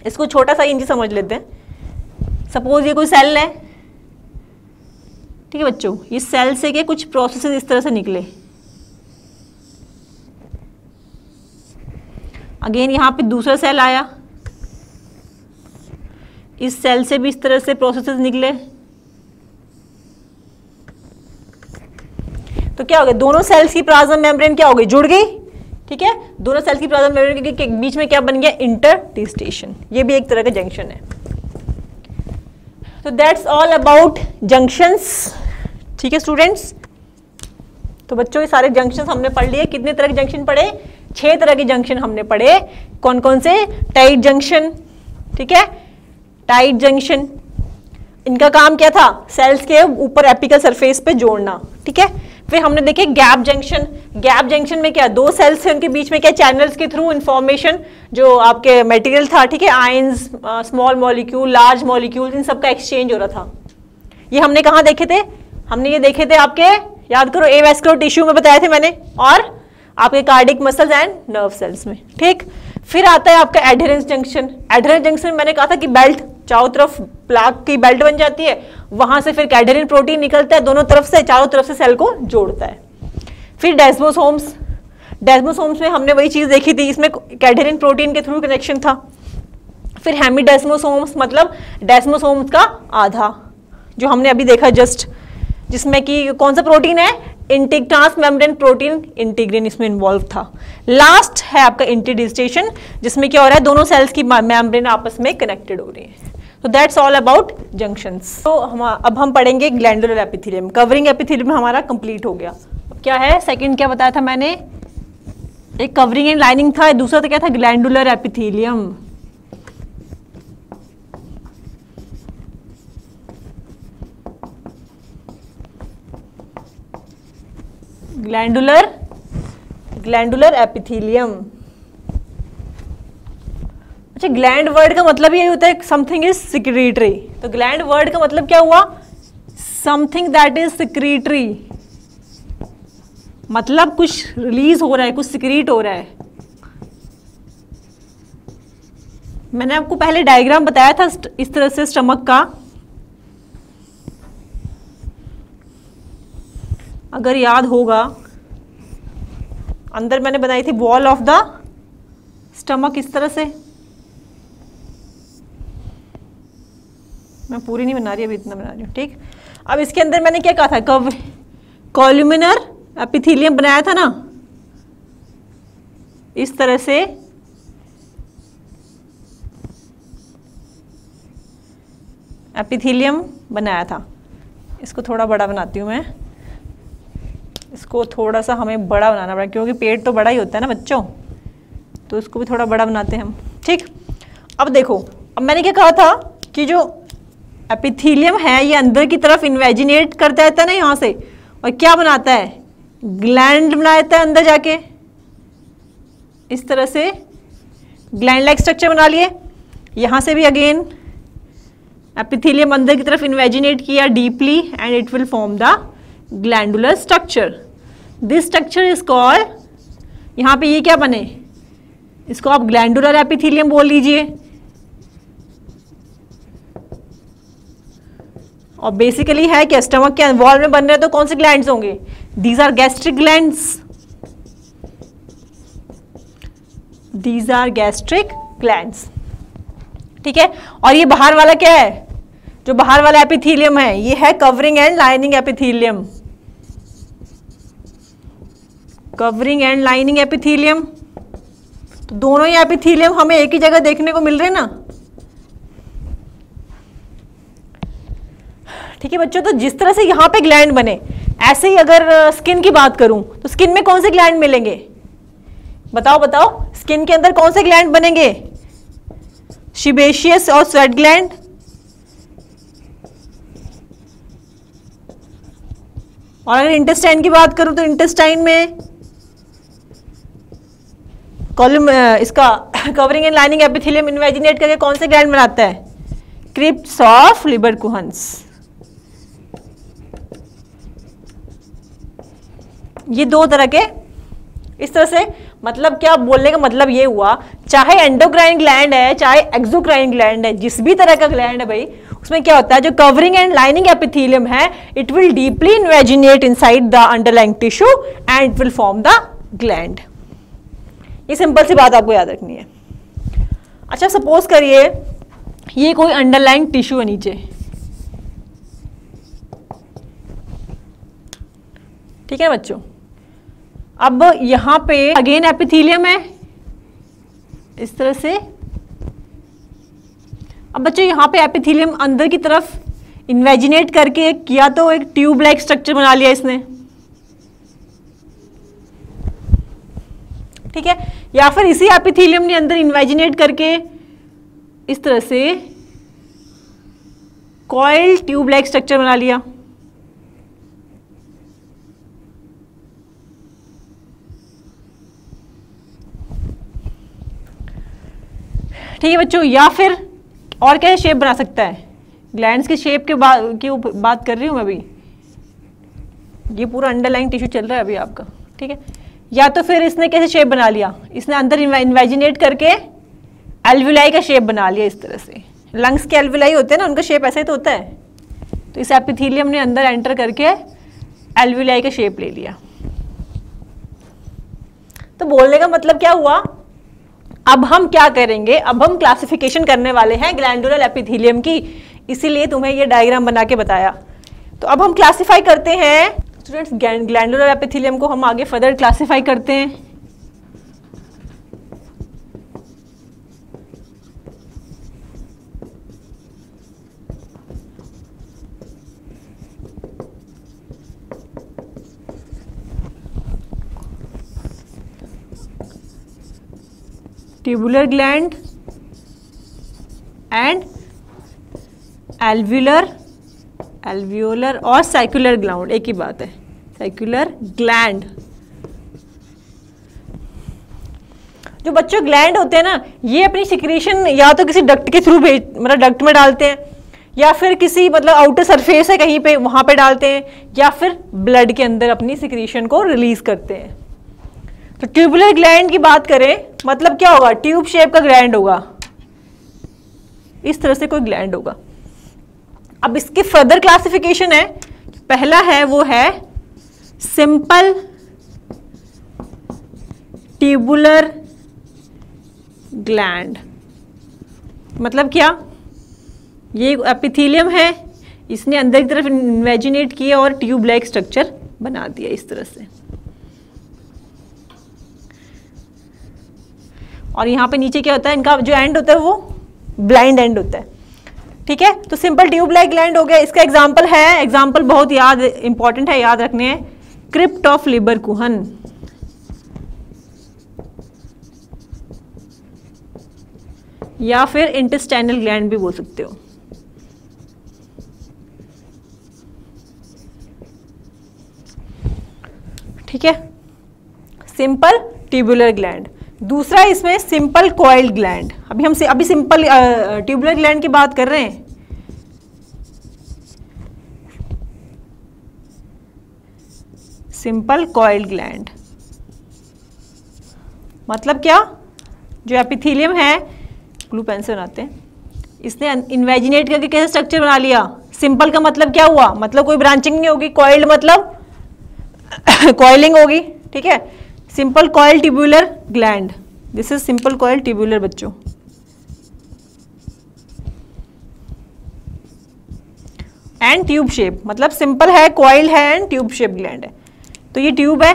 [SPEAKER 1] इसको छोटा सा इंच समझ लेते हैं। सपोज ये कोई सेल है, ठीक है बच्चों, ये सेल से के कुछ प्रोसेसेस इस तरह से निकले। अगेन यहां पे दूसरा सेल आया, इस सेल से भी इस तरह से प्रोसेसेस निकले। तो क्या हो गया, दोनों सेल्स की प्लाज्मा मेम्ब्रेन क्या हो गई, जुड़ गई। ठीक है, दोनों सेल्स की प्लाज्मा मेम्ब्रेन के बीच में क्या बन गया, इंटरडिजिटेशन। ये भी एक तरह का जंक्शन है। तो दैट्स ऑल अबाउट जंक्शंस। ठीक है स्टूडेंट्स, तो बच्चों ये सारे जंक्शन हमने पढ़ लिए। कितने तरह के जंक्शन पढ़े, 6 तरह के जंक्शन हमने पढ़े। कौन कौन से, टाइट जंक्शन, ठीक है, टाइट जंक्शन, इनका काम क्या था, सेल्स के ऊपर एपिकल सरफेस पे जोड़ना। ठीक है, फिर हमने देखे गैप जंक्शन। गैप जंक्शन में क्या, दो सेल्स थे, उनके बीच में क्या चैनल्स के थ्रू इंफॉर्मेशन जो आपके मटेरियल था, ठीक है, ions, small molecule, large molecule, इन सब का एक्सचेंज हो रहा था। ये हमने कहाँ देखे थे, हमने ये देखे थे आपके, याद करो, एवेस्कुलर टिश्यू में बताए थे मैंने, और आपके cardiac muscles and nerve cells में, ठीक। फिर आता है आपका एडहेरेंस जंक्शन। एडहेरेंस जंक्शन में मैंने कहा था कि बेल्ट, चारों तरफ प्लाक की बेल्ट बन जाती है, वहां से फिर कैडहेरिन प्रोटीन निकलता है, दोनों तरफ से, चारों तरफ से सेल को जोड़ता है। फिर डेस्मोसोम्स। डेस्मोसोम्स में हमने वही चीज देखी थी, इसमें कैडहेरिन प्रोटीन के थ्रू कनेक्शन था। फिर हेमीडेस्मोसोम्स, मतलब डेस्मोसोम्स का आधा, जो हमने अभी देखा जस्ट, जिसमें कि कौन सा प्रोटीन है, ट्रांसमेम्ब्रेन प्रोटीन इंटीग्रिन इसमें इन्वॉल्व था। लास्ट है आपका इंटरडिजिटेशन, जिसमें क्या हो रहा है, दोनों सेल्स की मेम्ब्रेन आपस में कनेक्टेड हो रही है। तो दैट्स ऑल अबाउट जंक्शंस। तो अब हम पढ़ेंगे ग्लैंडुलर एपिथेलियम। कवरिंग एपिथेलियम हमारा कंप्लीट हो गया। अब क्या है, सेकंड क्या बताया था मैंने, एक कवरिंग एंड लाइनिंग था, दूसरा तो क्या था, ग्लैंडुलर एपिथेलियम। Glandular epithelium. अच्छा, ग्लैंड वर्ड का मतलब यही होता है समथिंग इज सिक्रीटरी। तो ग्लैंड वर्ड का मतलब क्या हुआ, समथिंग दैट इज सिक्रीटरी, मतलब कुछ रिलीज हो रहा है, कुछ सिक्रीट हो रहा है। मैंने आपको पहले डायग्राम बताया था इस तरह से स्टमक का, अगर याद होगा, अंदर मैंने बनाई थी वॉल ऑफ द स्टमक इस तरह से। मैं पूरी नहीं बना रही, अभी इतना बना रही हूँ, ठीक। अब इसके अंदर मैंने क्या कहा था, कॉल्यूमिनर एपिथेलियम बनाया था ना, इस तरह से एपिथेलियम बनाया था। इसको थोड़ा बड़ा बनाती हूँ मैं, इसको थोड़ा सा हमें बड़ा बनाना पड़ा, क्योंकि पेट तो बड़ा ही होता है ना बच्चों, तो इसको भी थोड़ा बड़ा बनाते हैं हम, ठीक। अब देखो, अब मैंने क्या कहा था कि जो एपिथेलियम है ये अंदर की तरफ इन्वेजिनेट करता रहता है ना यहाँ से, और क्या बनाता है, ग्लैंड बनाता है अंदर जाके, इस तरह से ग्लैंड लाइक स्ट्रक्चर बना लिए। यहाँ से भी अगेन एपिथेलियम अंदर की तरफ इन्वेजिनेट किया deeply, and it will form the glandular structure. This structure is called, यहाँ पे ये क्या बने, इसको आप ग्लैंडुलर एपिथेलियम बोल लीजिए। और बेसिकली है क्या, स्टमक के वॉल में बन रहे हैं तो कौन से ग्लैंड्स होंगे, these are gastric glands, these are gastric glands, ठीक है। और ये बाहर वाला क्या है, जो बाहर वाला एपिथेलियम है, ये है covering and lining epithelium. Covering and lining epithelium, तो दोनों ही एपिथेलियम हमें एक ही जगह देखने को मिल रहे हैं ना, ठीक है बच्चों। तो जिस तरह से यहाँ पे ग्लैंड बने, ऐसे ही अगर स्किन की बात करूं तो स्किन में कौन से ग्लैंड मिलेंगे, बताओ बताओ, स्किन के अंदर कौन से ग्लैंड बनेंगे, सीबेशियस और स्वेट ग्लैंड। और अगर इंटेस्टाइन की बात करूं तो इंटेस्टाइन में कॉलम, इसका covering and lining epithelium invaginate करके कौन से ग्लैंड बनाता है, क्रिप्स ऑफ लिबरकुहन्स। ये दो तरह के, इस तरह से, मतलब क्या बोलने का मतलब ये हुआ, चाहे एंडोक्राइन ग्लैंड है चाहे एक्सोक्राइन ग्लैंड है, जिस भी तरह का ग्लैंड है भाई, उसमें क्या होता है, जो कवरिंग एंड लाइनिंग एपिथेलियम है, it will deeply invaginate inside the underlying tissue and it will form the gland. ये सिंपल सी बात आपको याद रखनी है। अच्छा, सपोज करिए ये कोई अंडरलाइंग टिश्यू है नीचे, ठीक है बच्चों। अब यहां पे अगेन एपिथेलियम है इस तरह से। अब बच्चों यहाँ पे एपिथेलियम अंदर की तरफ इन्वेजिनेट करके किया तो एक ट्यूब लाइक स्ट्रक्चर बना लिया इसने, ठीक है। या फिर इसी एपिथेलियम ने अंदर इन्वेजिनेट करके इस तरह से कॉइल ट्यूब लाइक स्ट्रक्चर बना लिया। ठीक है बच्चों। या फिर और क्या शेप बना सकता है, ग्लैंड्स की शेप के बात कर रही हूँ मैं अभी, ये पूरा अंडरलाइन टिश्यू चल रहा है अभी आपका, ठीक है। या तो फिर इसने कैसे शेप बना लिया, इसने अंदर इन्वेजिनेट करके एल्वुलाई का शेप बना लिया इस तरह से। लंग्स के एल्वुलाई होते हैं ना, उनका शेप ऐसा ही तो होता है। तो इस एपिथेलियम ने अंदर एंटर करके एल्वुलाई का शेप ले लिया। तो बोलने का मतलब क्या हुआ, अब हम क्या करेंगे, अब हम क्लासिफिकेशन करने वाले हैं ग्लैंडुलर एपिथेलियम की, इसीलिए तुम्हें ये डायग्राम बना के बताया। तो अब हम क्लासिफाई करते हैं स्टूडेंट्स, ग्लैंडुलर एपिथेलियम को हम आगे फर्दर क्लासिफाई करते हैं। ट्यूबुलर ग्लैंड एंड एल्वियोलर और साइक्युलर ग्लैंड, एक ही बात है, साइक्युलर ग्लैंड। जो बच्चों ग्लैंड होते हैं ना, ये अपनी सिक्रीशन या तो किसी डक्ट के थ्रू मतलब डक्ट में डालते हैं, या फिर किसी मतलब आउटर सरफेस है कहीं पे वहां पे डालते हैं, या फिर ब्लड के अंदर अपनी सिक्रीशन को रिलीज करते हैं। तो ट्यूबुलर ग्लैंड की बात करें, मतलब क्या होगा, ट्यूब शेप का ग्लैंड होगा, इस तरह से कोई ग्लैंड होगा। अब इसकी फर्दर क्लासिफिकेशन है, पहला है वो है सिंपल ट्यूबुलर ग्लैंड। मतलब क्या, ये एपिथेलियम है, इसने अंदर की तरफ इन्वेजिनेट किया और ट्यूब लाइक स्ट्रक्चर बना दिया इस तरह से। और यहाँ पे नीचे क्या होता है, इनका जो एंड होता है वो ब्लाइंड एंड होता है, ठीक है। तो सिंपल ट्यूब लाइक ग्लैंड हो गया। इसका एग्जांपल है, एग्जांपल बहुत इंपॉर्टेंट है, याद रखने हैं, क्रिप्ट ऑफ लीबरकुहन, या फिर इंटेस्टाइनल ग्लैंड भी बोल सकते हो। ठीक है, सिंपल ट्यूबुलर ग्लैंड। दूसरा इसमें सिंपल कॉइल्ड ग्लैंड। अभी सिंपल ट्यूबुलर ग्लैंड की बात कर रहे हैं। सिंपल कॉइल्ड ग्लैंड मतलब क्या, जो एपिथेलियम है, ग्लू पेन से बनाते हैं, इसने इन्वेजिनेट करके कैसे स्ट्रक्चर बना लिया। सिंपल का मतलब क्या हुआ, मतलब कोई ब्रांचिंग नहीं होगी, कॉइल्ड मतलब कॉइलिंग होगी, ठीक है। Simple coil tubular gland, this is simple coil tubular बच्चों। एंड ट्यूब शेप, मतलब सिंपल है, कॉइल है एंड ट्यूब शेप ग्लैंड है। तो ये ट्यूब है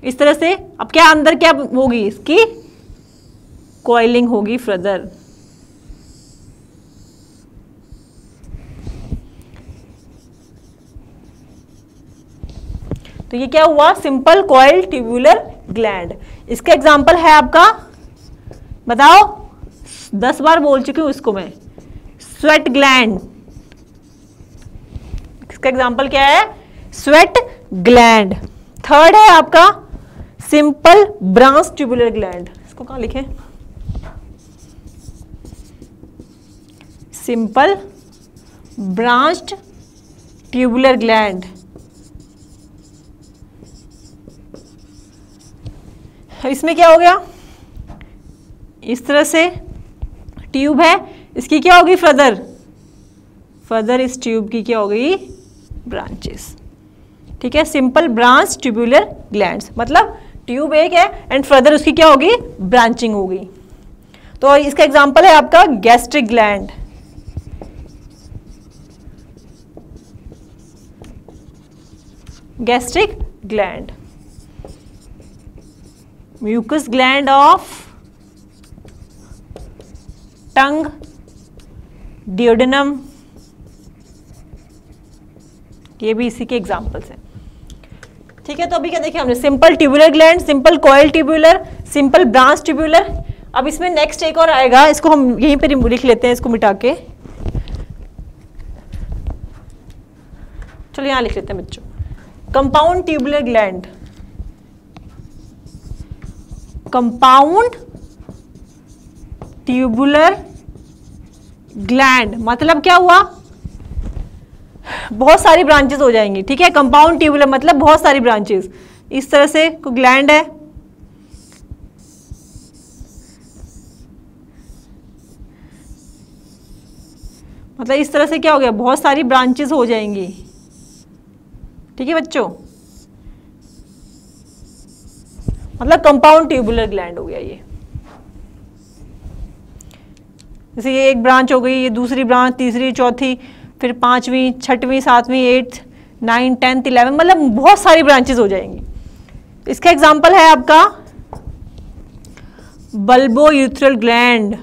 [SPEAKER 1] इस तरह से। अब क्या अंदर क्या होगी, इसकी कॉइलिंग होगी फर्दर। तो ये क्या हुआ, सिंपल कॉइल ट्यूबुलर ग्लैंड। इसका एग्जांपल है आपका, बताओ, 10 बार बोल चुकी हूं इसको मैं, स्वेट ग्लैंड। इसका एग्जांपल क्या है, स्वेट ग्लैंड। थर्ड है आपका सिंपल ब्रांच ट्यूबुलर ग्लैंड। इसको कहां लिखें, सिंपल ब्रांच्ड ट्यूबुलर ग्लैंड। इसमें क्या हो गया, इस तरह से ट्यूब है, इसकी क्या होगी फर्दर इस ट्यूब की क्या हो गई, ब्रांचेस, ठीक है। सिंपल ब्रांच ट्यूबुलर ग्लैंड्स मतलब ट्यूब एक है एंड फर्दर उसकी क्या होगी, ब्रांचिंग होगी। तो इसका एग्जांपल है आपका gastric gland. Gastric gland, mucus gland of tongue, duodenum, ये भी इसी के एग्जांपल्स हैं, ठीक है। तो अभी क्या देखिए हमने, simple tubular gland, simple coil tubular, simple branch tubular. अब इसमें नेक्स्ट एक और आएगा, इसको हम यहीं पे लिख लेते हैं, इसको मिटा के, चलो यहां लिख लेते हैं बच्चों, compound tubular gland. Compound tubular gland मतलब क्या हुआ, बहुत सारी ब्रांचेस हो जाएंगी, ठीक है। कंपाउंड ट्यूबुलर मतलब बहुत सारी ब्रांचेस, इस तरह से कोई ग्लैंड है, मतलब इस तरह से क्या हो गया, बहुत सारी ब्रांचेस हो जाएंगी, ठीक है बच्चों, मतलब कंपाउंड ट्यूबुलर ग्लैंड हो गया ये। जैसे ये एक ब्रांच हो गई, ये दूसरी ब्रांच, तीसरी, चौथी, फिर पांचवी, छठवीं, सातवीं, 8th, 9th, 10th, 11, मतलब बहुत सारी ब्रांचेस हो जाएंगी। इसका एग्जांपल है आपका बल्बो यूरेथ्रल ग्लैंड,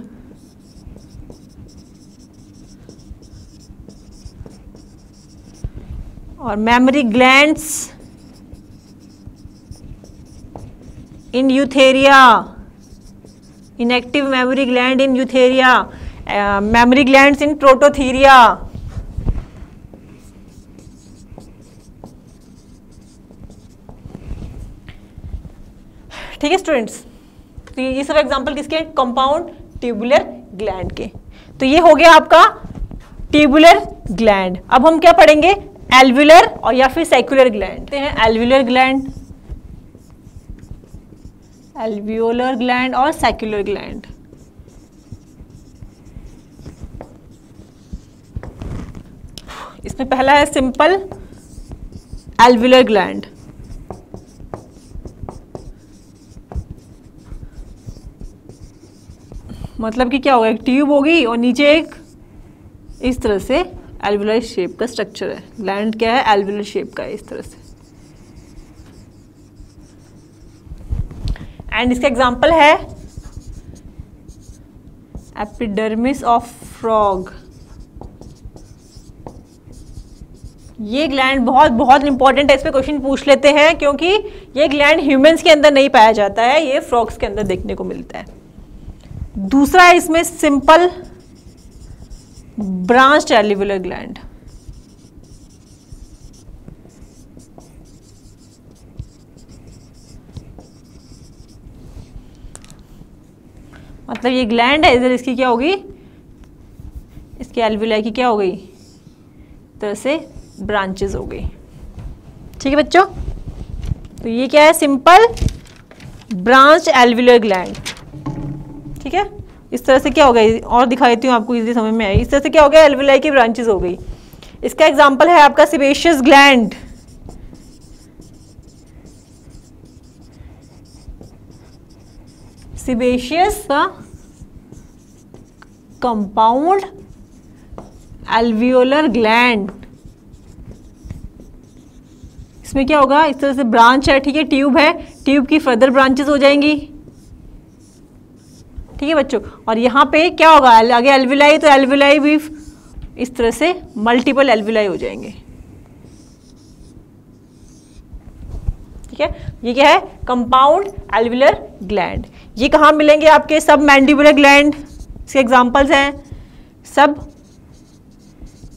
[SPEAKER 1] और mammary glands in Eutheria, inactive memory gland in Eutheria, mammary glands in Prototheria. ठीक है स्टूडेंट्स, तो ये सब एग्जांपल किसके, कंपाउंड ट्यूबुलर ग्लैंड के। तो ये हो गया आपका ट्यूबुलर ग्लैंड। अब हम क्या पढ़ेंगे, एल्वुलर और या फिर सैक्युलर ग्लैंड हैं। एल्वुलर ग्लैंड, एल्वियोलर ग्लैंड और सैक्युलर ग्लैंड। इसमें पहला है सिंपल एल्वुलर ग्लैंड। मतलब कि क्या होगा, एक ट्यूब होगी और नीचे एक इस तरह से एल्वुलर शेप का स्ट्रक्चर है। ग्लैंड क्या है, एल्वुलर शेप का है इस तरह से। एंड इसका एग्जांपल है एपिडर्मिस ऑफ फ्रॉग। ये ग्लैंड बहुत बहुत इंपॉर्टेंट है, इस पे क्वेश्चन पूछ लेते हैं, क्योंकि ये ग्लैंड ह्यूमंस के अंदर नहीं पाया जाता है, ये फ्रॉग्स के अंदर देखने को मिलता है। दूसरा है इसमें सिंपल ब्रांच्ड एल्वियोलर ग्लैंड। मतलब ये ग्लैंड है, इधर इसकी क्या होगी, इसके एल्वियोलाई की क्या हो गई, तरह से ब्रांचेस हो गई। ठीक है बच्चों, तो ये क्या है, सिंपल ब्रांच एल्वियोलर ग्लैंड। ठीक है, इस तरह से क्या हो गया, और दिखा देती हूँ आपको इजीली समझ में आए। इस तरह से क्या हो गया, एल्वियोलाई की ब्रांचेस हो गई। इसका एग्जांपल है आपका सेबेशियस ग्लैंड। सेबेशियस का कंपाउंड एल्वियोलर ग्लैंड। इसमें क्या होगा, इस तरह से ब्रांच है, ठीक है, ट्यूब है, ट्यूब की फर्दर ब्रांचेस हो जाएंगी। ठीक है बच्चों, और यहाँ पे क्या होगा, आगे एल्वियोलाई, तो एल्वियोलाई भी इस तरह से मल्टीपल एल्वियोलाई हो जाएंगे। ठीक है, ये क्या है, कंपाउंड एल्वियोलर ग्लैंड। ये कहाँ मिलेंगे आपके, सब मैंडिबुलर ग्लैंड। इसके एग्जांपल्स हैं सब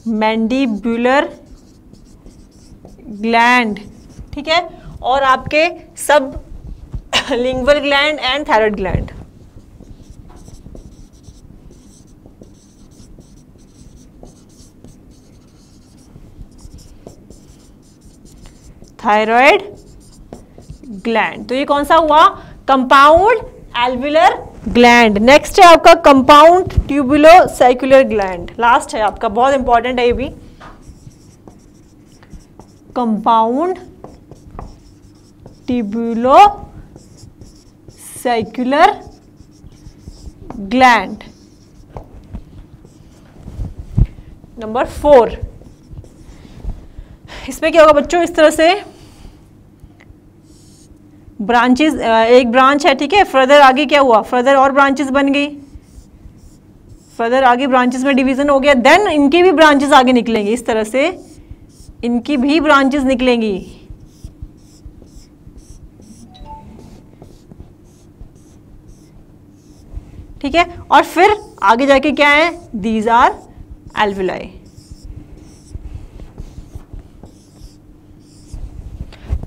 [SPEAKER 1] मैंडिबुलर ग्लैंड, ठीक है, और आपके सब lingual gland and thyroid gland. Thyroid gland, तो ये कौन सा हुआ, कंपाउंड एल्वियोलर ग्लैंड। नेक्स्ट है आपका कंपाउंड ट्यूबुलो साइक्युलर ग्लैंड। लास्ट है आपका, बहुत इंपॉर्टेंट है ये भी, कंपाउंड ट्यूबुलो साइक्युलर ग्लैंड। नंबर 4, इसमें क्या होगा बच्चों, इस तरह से ब्रांचेस, एक ब्रांच है, ठीक है, फर्दर आगे क्या हुआ, फर्दर और ब्रांचेस बन गई, फर्दर आगे ब्रांचेस में डिवीजन हो गया, देन इनकी भी ब्रांचेस आगे निकलेंगी, इस तरह से इनकी भी ब्रांचेस निकलेंगी। ठीक है, और फिर आगे जाके क्या है, these are alveoli.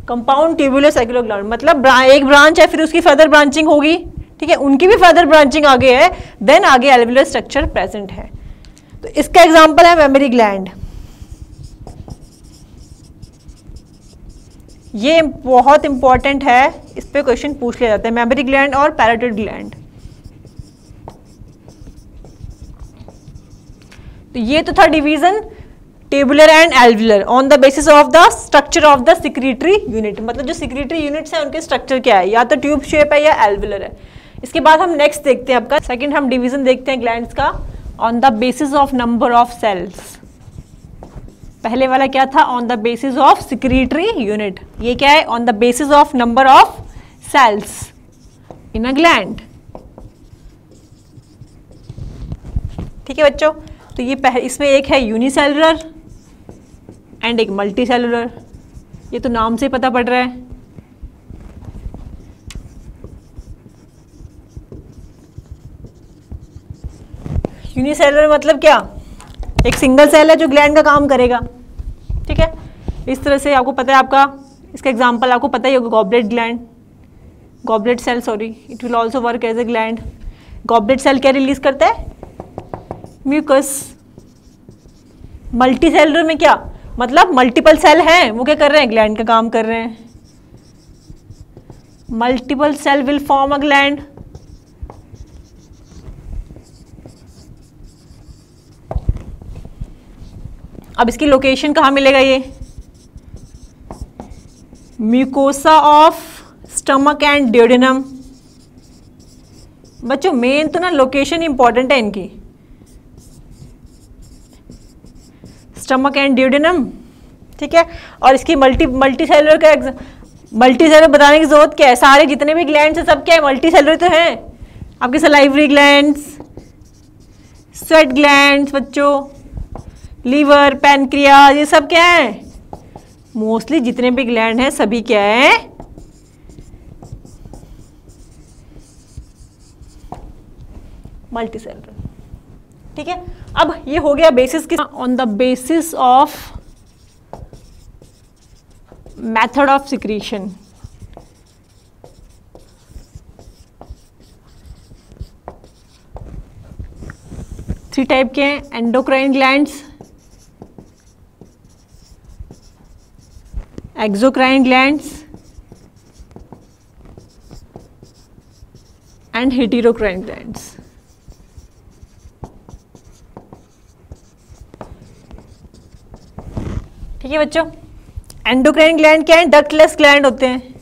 [SPEAKER 1] Compound tubular saccular gland मतलब एक ब्रांच है, फिर उसकी फर्दर ब्रांचिंग होगी। ठीक है, उनकी भी फर्दर ब्रांचिंग आगे है, देन आगे एल्वियुलर स्ट्रक्चर प्रेजेंट है। तो इसका एग्जांपल है मेमोरी ग्लैंड। ये बहुत इंपॉर्टेंट है, इस पे क्वेश्चन पूछ लिया जाता है, मेमोरी ग्लैंड और पैराटाइड ग्लैंड। तो ये तो था division tubular and alveolar on the basis of the structure of the secretory unit, मतलब जो सिक्रीटरी यूनिट्स हैं उनके स्ट्रक्चर क्या है, या तो ट्यूब शेप है या एल्वियुलर है। इसके बाद हम नेक्स्ट देखते हैं, आपका सेकंड हम डिवीजन देखते हैं ग्लैंड्स का on the basis of number of cells. पहले वाला क्या था, on the basis of secretory unit, ये क्या है, on the basis of number of cells in a gland. ठीक है बच्चों, तो ये इसमें एक है यूनिसेलुलर एंड एक मल्टी सेलुलर, ये तो नाम से पता पड़ रहा है। यूनिसेलुलर मतलब क्या, एक सिंगल सेल है जो ग्लैंड का काम करेगा। ठीक है, इस तरह से आपको पता है, आपका इसका एग्जांपल आपको पता ही होगा, goblet gland, goblet cell, sorry, it will also work as a gland. Goblet cell क्या रिलीज करता है, म्यूकस। मल्टी सेलुलर में क्या मतलब, मल्टीपल सेल हैं, वो क्या कर रहे हैं, ग्लैंड का काम कर रहे हैं। Multiple cell will form a gland. अब इसकी लोकेशन कहाँ मिलेगा, ये mucosa of stomach and duodenum. बच्चों मेन तो ना लोकेशन इंपॉर्टेंट है इनकी, स्टमक एंड ड्यूडेनम। ठीक है, और इसकी मल्टी सेलुलर का मल्टी सेलुलर बताने की जरूरत क्या है, सारे जितने भी ग्लैंड्स हैं सब क्या है, मल्टी सेलुलर तो हैं। आपके सलाइवरी ग्लैंड्स, स्वेट ग्लैंड्स बच्चों, लीवर, पैनक्रियाज, ये सब क्या है, मोस्टली जितने भी ग्लैंड हैं सभी क्या है, मल्टी सेलुलर। ठीक है, अब ये हो गया बेसिस की, on the basis of method of secretion. Three type के हैं, endocrine glands, exocrine glands and heterocrine glands. ठीक है बच्चों, एंडोक्राइन ग्लैंड क्या है, डक्टलेस ग्लैंड होते हैं।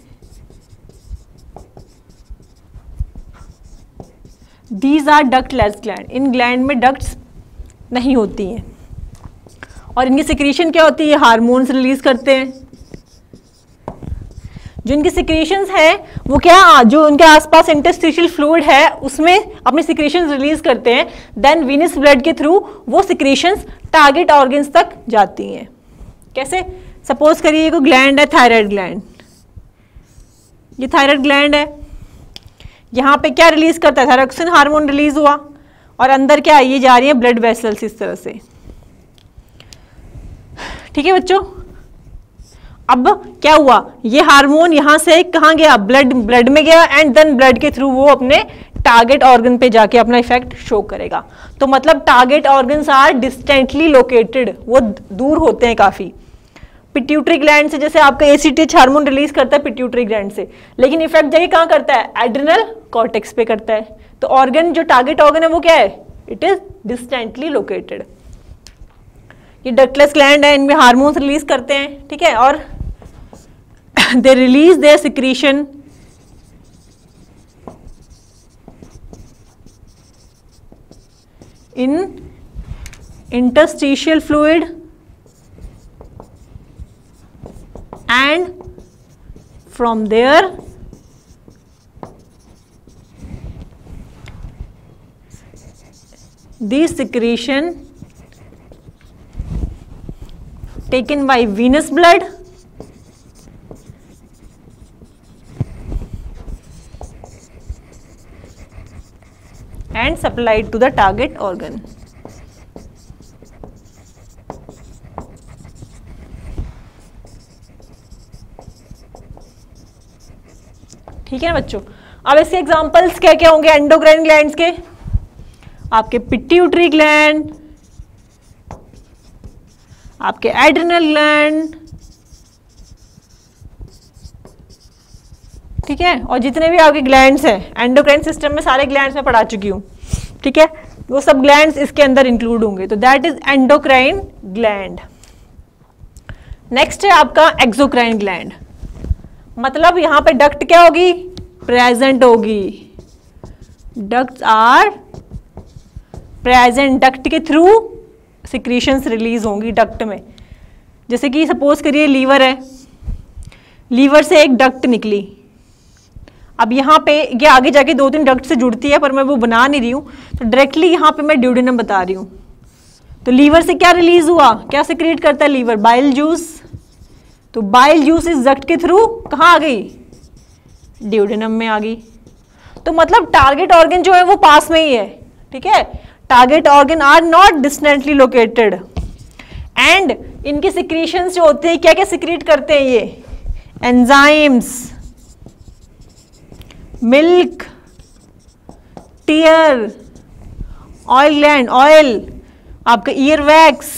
[SPEAKER 1] दीज आर डक्टलेस ग्लैंड, इन ग्लैंड में डक्ट्स नहीं होती हैं, और इनकी सिक्रीशन क्या होती है, हार्मोन्स रिलीज करते हैं। जो इनकी सिक्रीशंस है वो क्या, जो उनके आसपास इंटरस्टिशियल फ्लूइड है उसमें अपनी सिक्रीशंस रिलीज करते हैं, देन वीनस ब्लड के थ्रू वो सिक्रीशंस टारगेट ऑर्गन्स तक जाती हैं। कैसे, सपोज करिए ये कोई ग्लैंड है, थायराइड ग्लैंड, ये थायराइड ग्लैंड है, यहाँ पे क्या रिलीज करता है, थायरोक्सिन हार्मोन रिलीज हुआ, और अंदर क्या ये जा रही है ब्लड वेसल्स इस तरह से। ठीक है बच्चों, अब क्या हुआ, ये हार्मोन यहाँ से कहाँ गया, ब्लड में गया, एंड देन ब्लड के थ्रू वो अपने टारगेट ऑर्गन पे जाके अपना इफेक्ट शो करेगा। तो मतलब target organs are distantly located, वो दूर होते हैं काफी। पिट्यूटरी ग्लैंड से जैसे आपका एसीटीएच हार्मोन रिलीज करता है पिट्यूटरी ग्लैंड से, लेकिन इफेक्ट जाके कहाँ करता है, एड्रिनल कॉर्टेक्स पे करता है। तो ऑर्गन जो टारगेट ऑर्गन है वो क्या है, इट इज डिस्टेंटली लोकेटेड। ये डक्टलेस ग्लैंड है, इनमें हार्मोन्स रिलीज करते हैं। ठीक है, और they release their secretion in interstitial fluid and from there these secretion taken by venous blood and supplied to the target organ. ठीक है ना बच्चों, अब इसके एग्जांपल्स क्या क्या होंगे एंडोक्राइन ग्लैंड्स के? आपके पिट्यूटरी ग्लैंड, आपके एड्रिनल ग्लैंड, ठीक है, और जितने भी आपके ग्लैंड्स हैं एंडोक्राइन सिस्टम में, सारे ग्लैंड्स में पढ़ा चुकी हूँ, ठीक है, वो सब ग्लैंड्स इसके अंदर इंक्लूड होंगे, तो that is endocrine gland. Next है आपका एक्सोक्राइन ग्लैंड, मतलब यहां पे डक्ट क्या होगी? प्रेजेंट होगी। डक्ट्स आर प्रेजेंट, डक्ट के थ्रू सिक्रीशंस रिलीज होंगी डक्ट में। जैसे कि सपोज करिए लीवर है, लीवर से एक डक्ट निकली, अब यहाँ पे ये आगे जाके 2-3 डक्ट से जुड़ती है पर मैं वो बना नहीं रही हूँ, तो डायरेक्टली यहाँ पे मैं ड्यूडेनम बता रही हूँ। तो लीवर से क्या रिलीज हुआ, क्या सिक्रीट करता है लीवर? Bile juice. तो बाइल जूस इस डक्ट के थ्रू कहाँ आ गई? ड्यूडेनम में आ गई। तो मतलब टारगेट ऑर्गन जो है वो पास में ही है, ठीक है, target organ are not distantly located, and इनके सिक्रीशंस जो होते हैं क्या क्या सिक्रीट करते हैं ये? Enzymes, milk, tear, oil gland, oil, आपका ईयर वैक्स,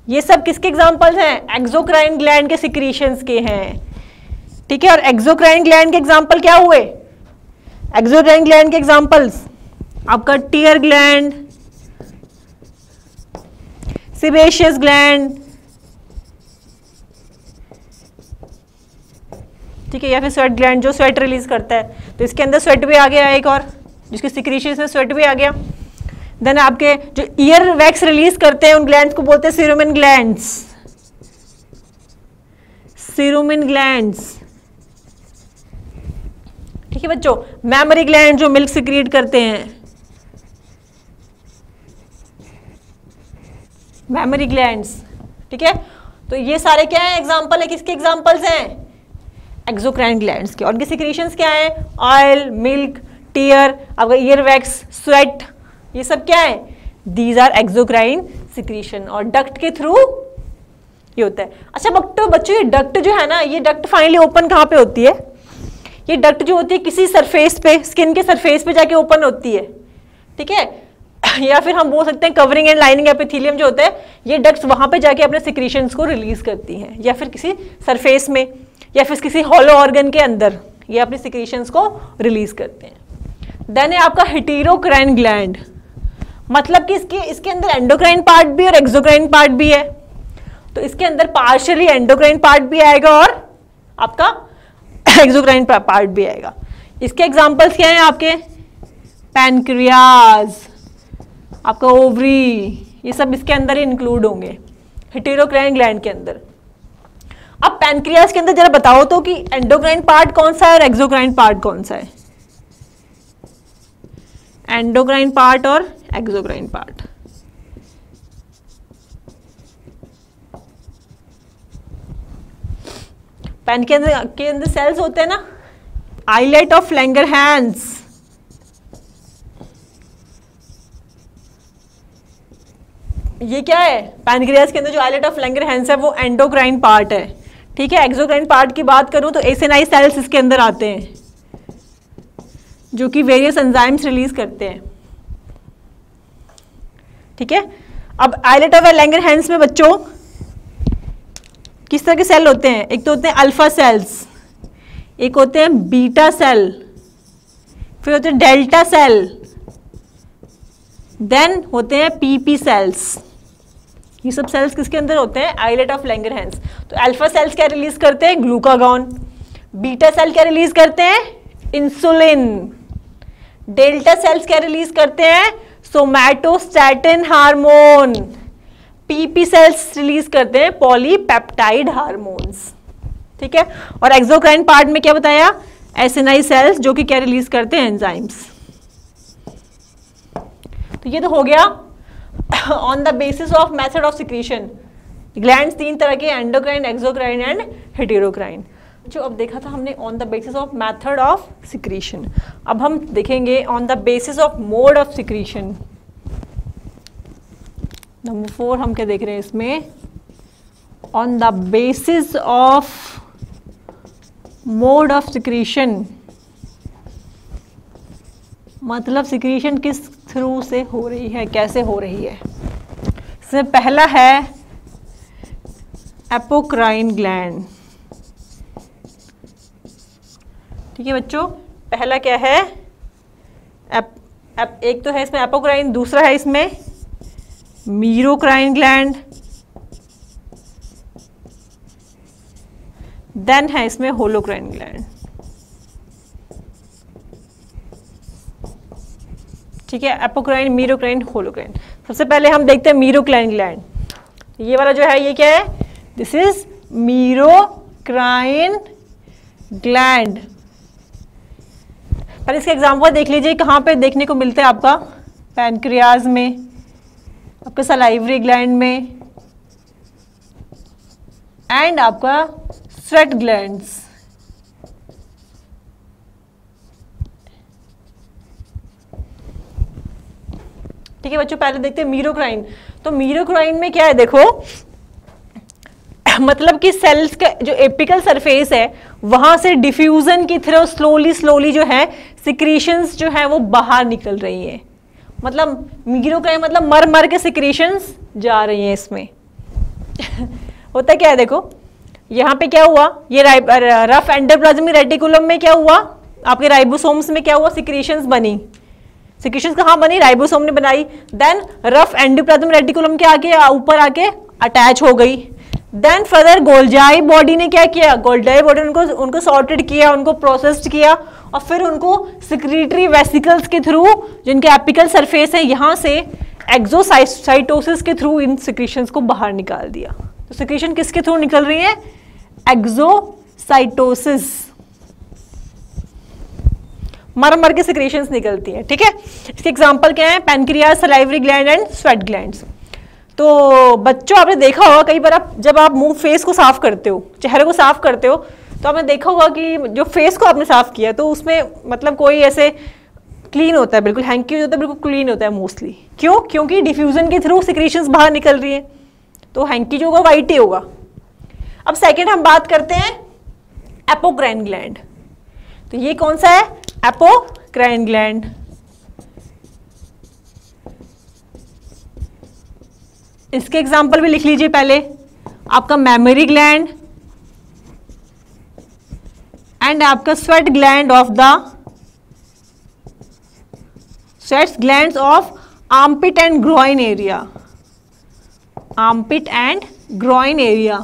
[SPEAKER 1] ये सब किसके एग्जांपल्स हैं? एक्सोक्राइन ग्लैंड के सिक्रीशंस के हैं, ठीक है। और एक्सोक्राइन ग्लैंड के एग्जांपल क्या हुए? एक्सोक्राइन ग्लैंड के एग्जांपल्स आपका टीयर ग्लैंड, सेबेशियस ग्लैंड, ठीक है, या फिर स्वेट ग्लैंड जो स्वेट रिलीज करता है, तो इसके अंदर स्वेट भी आ गया एक और, जिसके सिक्रीशंस में स्वेट भी आ गया। देन आपके जो ईयर वैक्स रिलीज करते हैं उन ग्लैंड्स को बोलते हैं सीरुमिन ग्लैंड्स, सीरुमिन ग्लैंड्स, ठीक है बच्चों। मैमरी ग्लैंड जो मिल्क सिक्रीट करते हैं, मैमरी ग्लैंड्स, ठीक है। तो ये सारे क्या है? एग्जांपल है, किसके एग्जांपल्स हैं? एक्सोक्राइन ग्लैंड्स के। और इनके सिक्रीशंस क्या है? ऑयल, मिल्क, टीयर, आपका ईयर वैक्स, स्वेट, ये सब क्या है? दीज आर एक्सोक्राइन सिक्रीशन, और डक्ट के थ्रू ये होता है। अच्छा बच्चों ये डक्ट जो है ना, ये डक्ट फाइनली ओपन कहाँ पे होती है? ये डक्ट जो होती है किसी सरफेस पे, स्किन के सरफेस पे जाके ओपन होती है, ठीक है, या फिर हम बोल सकते हैं कवरिंग एंड लाइनिंग एपिथेलियम जो होता है, ये डक्ट्स वहां पे जाके अपने सिक्रीशंस को रिलीज करती हैं, या फिर किसी सरफेस में या फिर किसी हॉलो ऑर्गन के अंदर ये अपनी सिक्रीशंस को रिलीज करते हैं। देन है आपका हेटेरोक्राइन ग्लैंड, मतलब कि इसके अंदर एंडोक्राइन पार्ट भी और एक्सोक्राइन पार्ट भी है, तो इसके अंदर पार्शियली एंडोक्राइन पार्ट भी आएगा और आपका एक्सोक्राइन पार्ट भी आएगा। इसके एग्जांपल्स क्या हैं आपके? पैनक्रियाज, आपका ओवरी, ये सब इसके अंदर ही इंक्लूड होंगे हेटेरोक्राइन ग्लैंड के अंदर। अब पैनक्रियाज के अंदर जरा बताओ तो कि एंडोक्राइन पार्ट कौन सा है और एक्सोक्राइन पार्ट कौन सा है? एंडोक्राइन पार्ट और एक्सोक्राइन पार्ट। पैनक्रियाज के अंदर सेल्स होते हैं ना, आइलेट ऑफ लैंगरहैंस, ये क्या है? पैनक्रियाज के अंदर जो आइलेट ऑफ लैंगरहैंस है वो एंडोक्राइन पार्ट है, ठीक है। एक्सोक्राइन पार्ट की बात करूं तो एसिनाई सेल्स इसके अंदर आते हैं जो कि वेरियस एंजाइम्स रिलीज करते हैं, ठीक है। अब आइलेट ऑफ लैंगरहैंस में बच्चों किस तरह के सेल होते हैं? एक तो होते हैं अल्फा सेल्स, एक होते हैं बीटा सेल, फिर होते हैं डेल्टा सेल, देन होते हैं पीपी सेल्स। ये सब सेल्स किसके अंदर होते हैं? Islet of Langerhans. तो अल्फा सेल्स क्या रिलीज करते हैं? ग्लूकागॉन। बीटा सेल क्या रिलीज करते हैं? इंसुलिन। डेल्टा सेल्स क्या रिलीज करते हैं? Somatostatin hormone. PP cells release करते हैं पॉलीपेप्टाइड हार्मोन्स, ठीक है। और एक्सोक्राइन पार्ट में क्या बताया? एसिनाई सेल्स जो कि क्या रिलीज करते हैं? एंजाइम्स। तो ये तो हो गया on the basis of method of secretion. Glands 3 तरह के, एंडोक्राइन, एक्सोक्राइन एंड हेटेरोक्राइन। जो अब देखा था हमने on the basis of method of secretion, अब हम देखेंगे on the basis of mode of secretion. Number 4 हम क्या देख रहे हैं इसमें? On the basis of mode of secretion, मतलब सिक्रीशन किस थ्रू से हो रही है, कैसे हो रही है। इसमें पहला है एपोक्राइन ग्लैंड। ठीक है बच्चों, पहला क्या है, एक तो है इसमें एपोक्राइन, दूसरा है इसमें मीरोक्राइन ग्लैंड, देन है इसमें होलोक्राइन ग्लैंड। ठीक है, एपोक्राइन, मीरोक्राइन, होलोक्राइन। सबसे पहले हम देखते हैं मीरोक्राइन ग्लैंड। ये वाला जो है ये क्या है, दिस इज मीरोक्राइन ग्लैंड। पर इसका एग्जाम्पल देख लीजिए, कहाँ पे देखने को मिलता है आपका, पैनक्रियाज में, आपका सलाइवरी ग्लैंड में, एंड आपका स्वेट ग्लैंड्स। ठीक है बच्चों, पहले देखते हैं मीरोक्राइन। तो मीरोक्राइन में क्या है देखो, मतलब कि सेल्स का जो एपिकल सरफेस है वहां से डिफ्यूजन की थ्रू स्लोली जो है सिक्रीशंस जो है वो बाहर निकल रही है। मतलब मीरोक्राइन मतलब मर मर के सिक्रीशंस जा रही हैं इसमें। होता क्या है देखो, यहाँ पे क्या हुआ, ये रफ एंडोप्लाज्मिक रेटिकुलम में क्या हुआ, आपके राइबोसोम्स में क्या हुआ, सिक्रीशंस बनी। सिक्रीशंस कहाँ बनी, राइबोसोम ने बनाई। देन रफ एंडोप्लाज्मिक रेटिकुलम के आगे ऊपर आके अटैच हो गई। देन फर्दर गोल्जाई बॉडी ने क्या किया, गोल्जाई बॉडी ने उनको सॉर्टेड किया, उनको प्रोसेस्ड किया, और फिर उनको सिक्रीटरी वेसिकल्स के थ्रू, जिनके एपिकल सरफेस है, यहाँ से एक्सोसाइटोसिस के थ्रू इन सिक्रीशंस को बाहर निकाल दिया। तो सिक्रीशन किसके थ्रू निकल रही है, एक्सोसाइटोसिस, मर मर के सिक्रीशंस निकलती हैं। ठीक है, इसके एग्जांपल क्या है, pancreas, salivary gland and sweat glands. तो बच्चों आपने देखा होगा कई बार जब आप मुंह फेस को साफ करते हो, चेहरे को साफ करते हो, तो आपने देखा होगा कि जो फेस को आपने साफ किया तो उसमें मतलब कोई ऐसे क्लीन होता है, बिल्कुल हैंकी होता है, बिल्कुल क्लीन होता है मोस्टली। क्यों, क्योंकि डिफ्यूजन के थ्रू सिक्रीशंस बाहर निकल रही है, तो हैंकी जो होगा वाइट ही होगा। अब सेकेंड हम बात करते हैं एपोक्राइन ग्लैंड। तो ये कौन सा है, एपोक्राइन ग्लैंड। इसके एग्जाम्पल भी लिख लीजिए पहले, आपका मेमोरी ग्लैंड एंड आपका sweat gland of the sweat glands of armpit and groin area, armpit and groin area.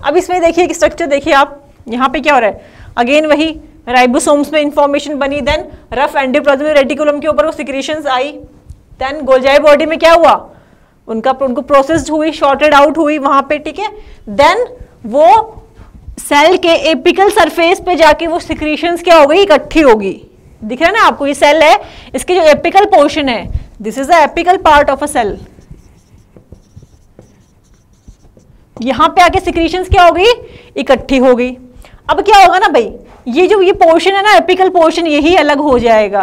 [SPEAKER 1] अब इसमें देखिए कि स्ट्रक्चर देखिए आप, यहाँ पे क्या हो रहा है, अगेन वही राइबोसोम्स में इंफॉर्मेशन बनी, देन रफ एंडोप्लाज्मिक रेटिकुलम के ऊपर वो सिक्रीशंस आई, देन गोल्जाई बॉडी में क्या हुआ, उनको प्रोसेस्ड हुई, शॉर्टेड आउट हुई वहां पे। ठीक है, देन वो सेल के एपिकल सरफेस पे जाके वो सिक्रीशंस क्या हो गई, इकट्ठी होगी। दिख रहा है ना आपको, ये सेल है, इसके जो एपिकल पोर्शन है, this is the apical part of a cell. यहां पे आके सिक्रीशंस क्या हो गई, इकट्ठी हो गई। अब क्या होगा ना भाई, ये पोर्शन है ना, एपिकल पोर्शन, यही अलग हो जाएगा।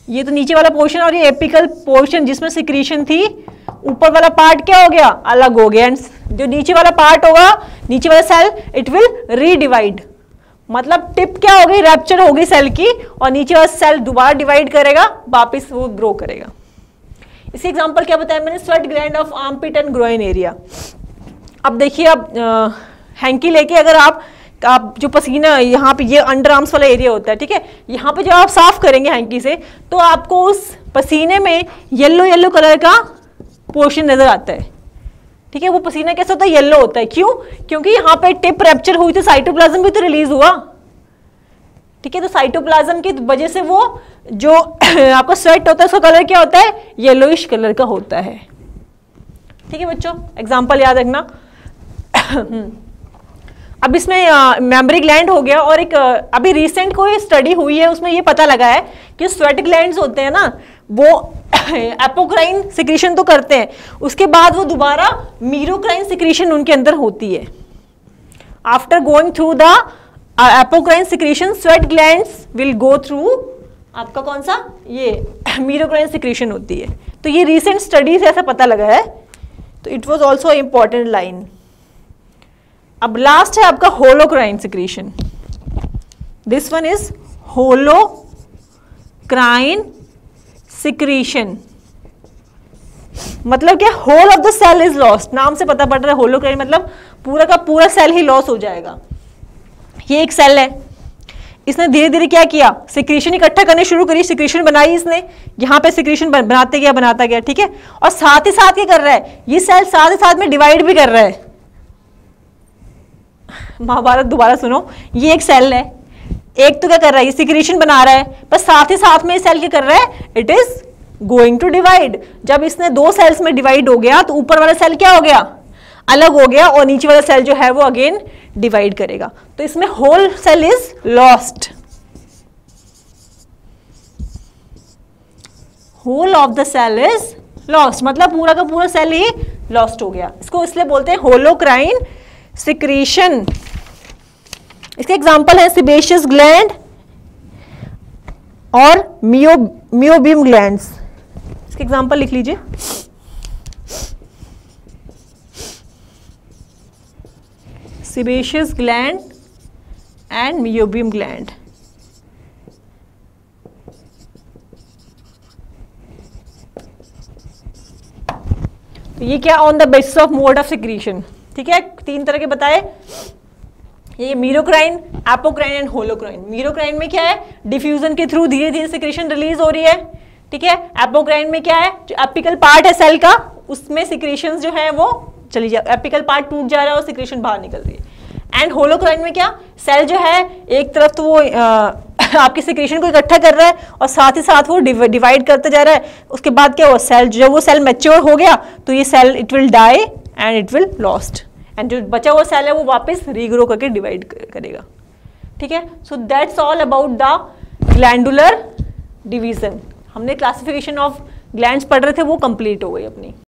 [SPEAKER 1] ये तो नीचे वाला पोर्शन और ये एपिकल पोर्शन जिसमें सिक्रीशन थी, ऊपर वाला पार्ट क्या हो गया, अलग हो गया। जो नीचे वाला पार्ट होगा, नीचे वाला सेल, इट विल रीडिवाइड, मतलब टिप क्या हो गई, रैप्चर हो गई सेल की, और नीचे वाला सेल दोबारा डिवाइड करेगा, वापस वो ग्रो करेगा। इसी एग्जांपल क्या बताया मैंने, sweat gland of armpit and groin area. अब देखिए, अब हैंकी लेके अगर आप जो पसीना यहाँ पे, ये अंडर आर्म्स वाला एरिया होता है, ठीक है, यहाँ पे जब आप साफ करेंगे हैंकी से, तो आपको उस पसीने में येलो येलो कलर का पोर्शन नजर आता है। ठीक है, वो पसीना कैसा होता है, येलो होता है। क्यों, क्योंकि यहाँ पे टिप रैप्चर हुई तो साइटोप्लाज्म भी तो रिलीज हुआ। ठीक है, तो साइटोप्लाज्म की वजह से वो जो आपका स्वेट होता है उसका कलर क्या होता है, येलोइश कलर का होता है। ठीक है बच्चों, एग्जाम्पल याद रखना। अब इसमें मेमोरी ग्लैंड हो गया, और एक अभी रिसेंट कोई स्टडी हुई है, उसमें ये पता लगा है कि स्वेट ग्लैंड्स होते हैं ना, वो एपोक्राइन सिक्रीशन तो करते हैं, उसके बाद वो दोबारा मीरोक्राइन सिक्रीशन उनके अंदर होती है। After going through the apocrine secretion, sweat glands will go through आपका कौन सा, ये मीरोक्राइन सिक्रीशन होती है। तो ये रिसेंट स्टडी से ऐसा पता लगा है, तो it was also important line. अब लास्ट है आपका holocrine secretion. This one is holocrine secretion. मतलब क्या, whole of the cell is lost. नाम से पता पड़ रहा है होलोक्राइन मतलब पूरा का पूरा सेल ही लॉस हो जाएगा। ये एक सेल है, इसने धीरे धीरे क्या किया, सिक्रीशन इकट्ठा करने शुरू करी, सिक्रीशन बनाई इसने, यहाँ पे सिक्रीशन बनाता गया, ठीक है। और साथ ही साथ क्या कर रहा है, ये सेल साथ ही साथ में डिवाइड भी कर रहा है। महाभारत दोबारा सुनो, ये एक सेल है, एक तो क्या कर रहा है, ये सिक्रीशन बना रहा है, पर साथ ही साथ में ये सेल क्या कर रहा है, it is going to divide. जब इसने दो सेल्स में डिवाइड हो गया तो ऊपर वाला सेल क्या हो गया, अलग हो गया, और नीचे वाला सेल जो है वो अगेन डिवाइड करेगा। तो इसमें whole cell is lost, whole of the cell is lost, मतलब पूरा का पूरा सेल ही लॉस्ट हो गया। इसको इसलिए बोलते हैं होलोक्राइन सिक्रीशन। इसके एग्जांपल है सेबेशियस ग्लैंड और मियोबियम ग्लैंड्स। इसके एग्जांपल लिख लीजिए। Sebaceous gland and meibomian gland. तो ये क्या, on the basis of mode of secretion, ठीक है। तीन तरह के बताए, ये merocrine, apocrine and holocrine. Merocrine में क्या है, डिफ्यूजन के थ्रू धीरे धीरे सिक्रीशन रिलीज हो रही है, ठीक है। एपोक्राइन में क्या है, जो एपिकल पार्ट है सेल का, उसमें सिक्रीशंस जो है वो चली जा, एपिकल पार्ट टूट जा रहा है और सिक्रीशन बाहर निकल रही है। एंड होलोक्राइन में क्या, सेल जो है एक तरफ तो वो आपकी सिक्रीशन को इकट्ठा कर रहा है और साथ ही साथ वो डिवाइड करते जा रहा है। उसके बाद क्या, वो सेल जब वो सेल मैच्योर हो गया तो ये cell it will die and it will lost, and जो बचा हुआ सेल है वो वापस रीग्रो करके डिवाइड करेगा, ठीक है। So that's all about the glandular division. हमने क्लासिफिकेशन ऑफ ग्लैंड्स पढ़ रहे थे, वो कंप्लीट हो गई अपनी।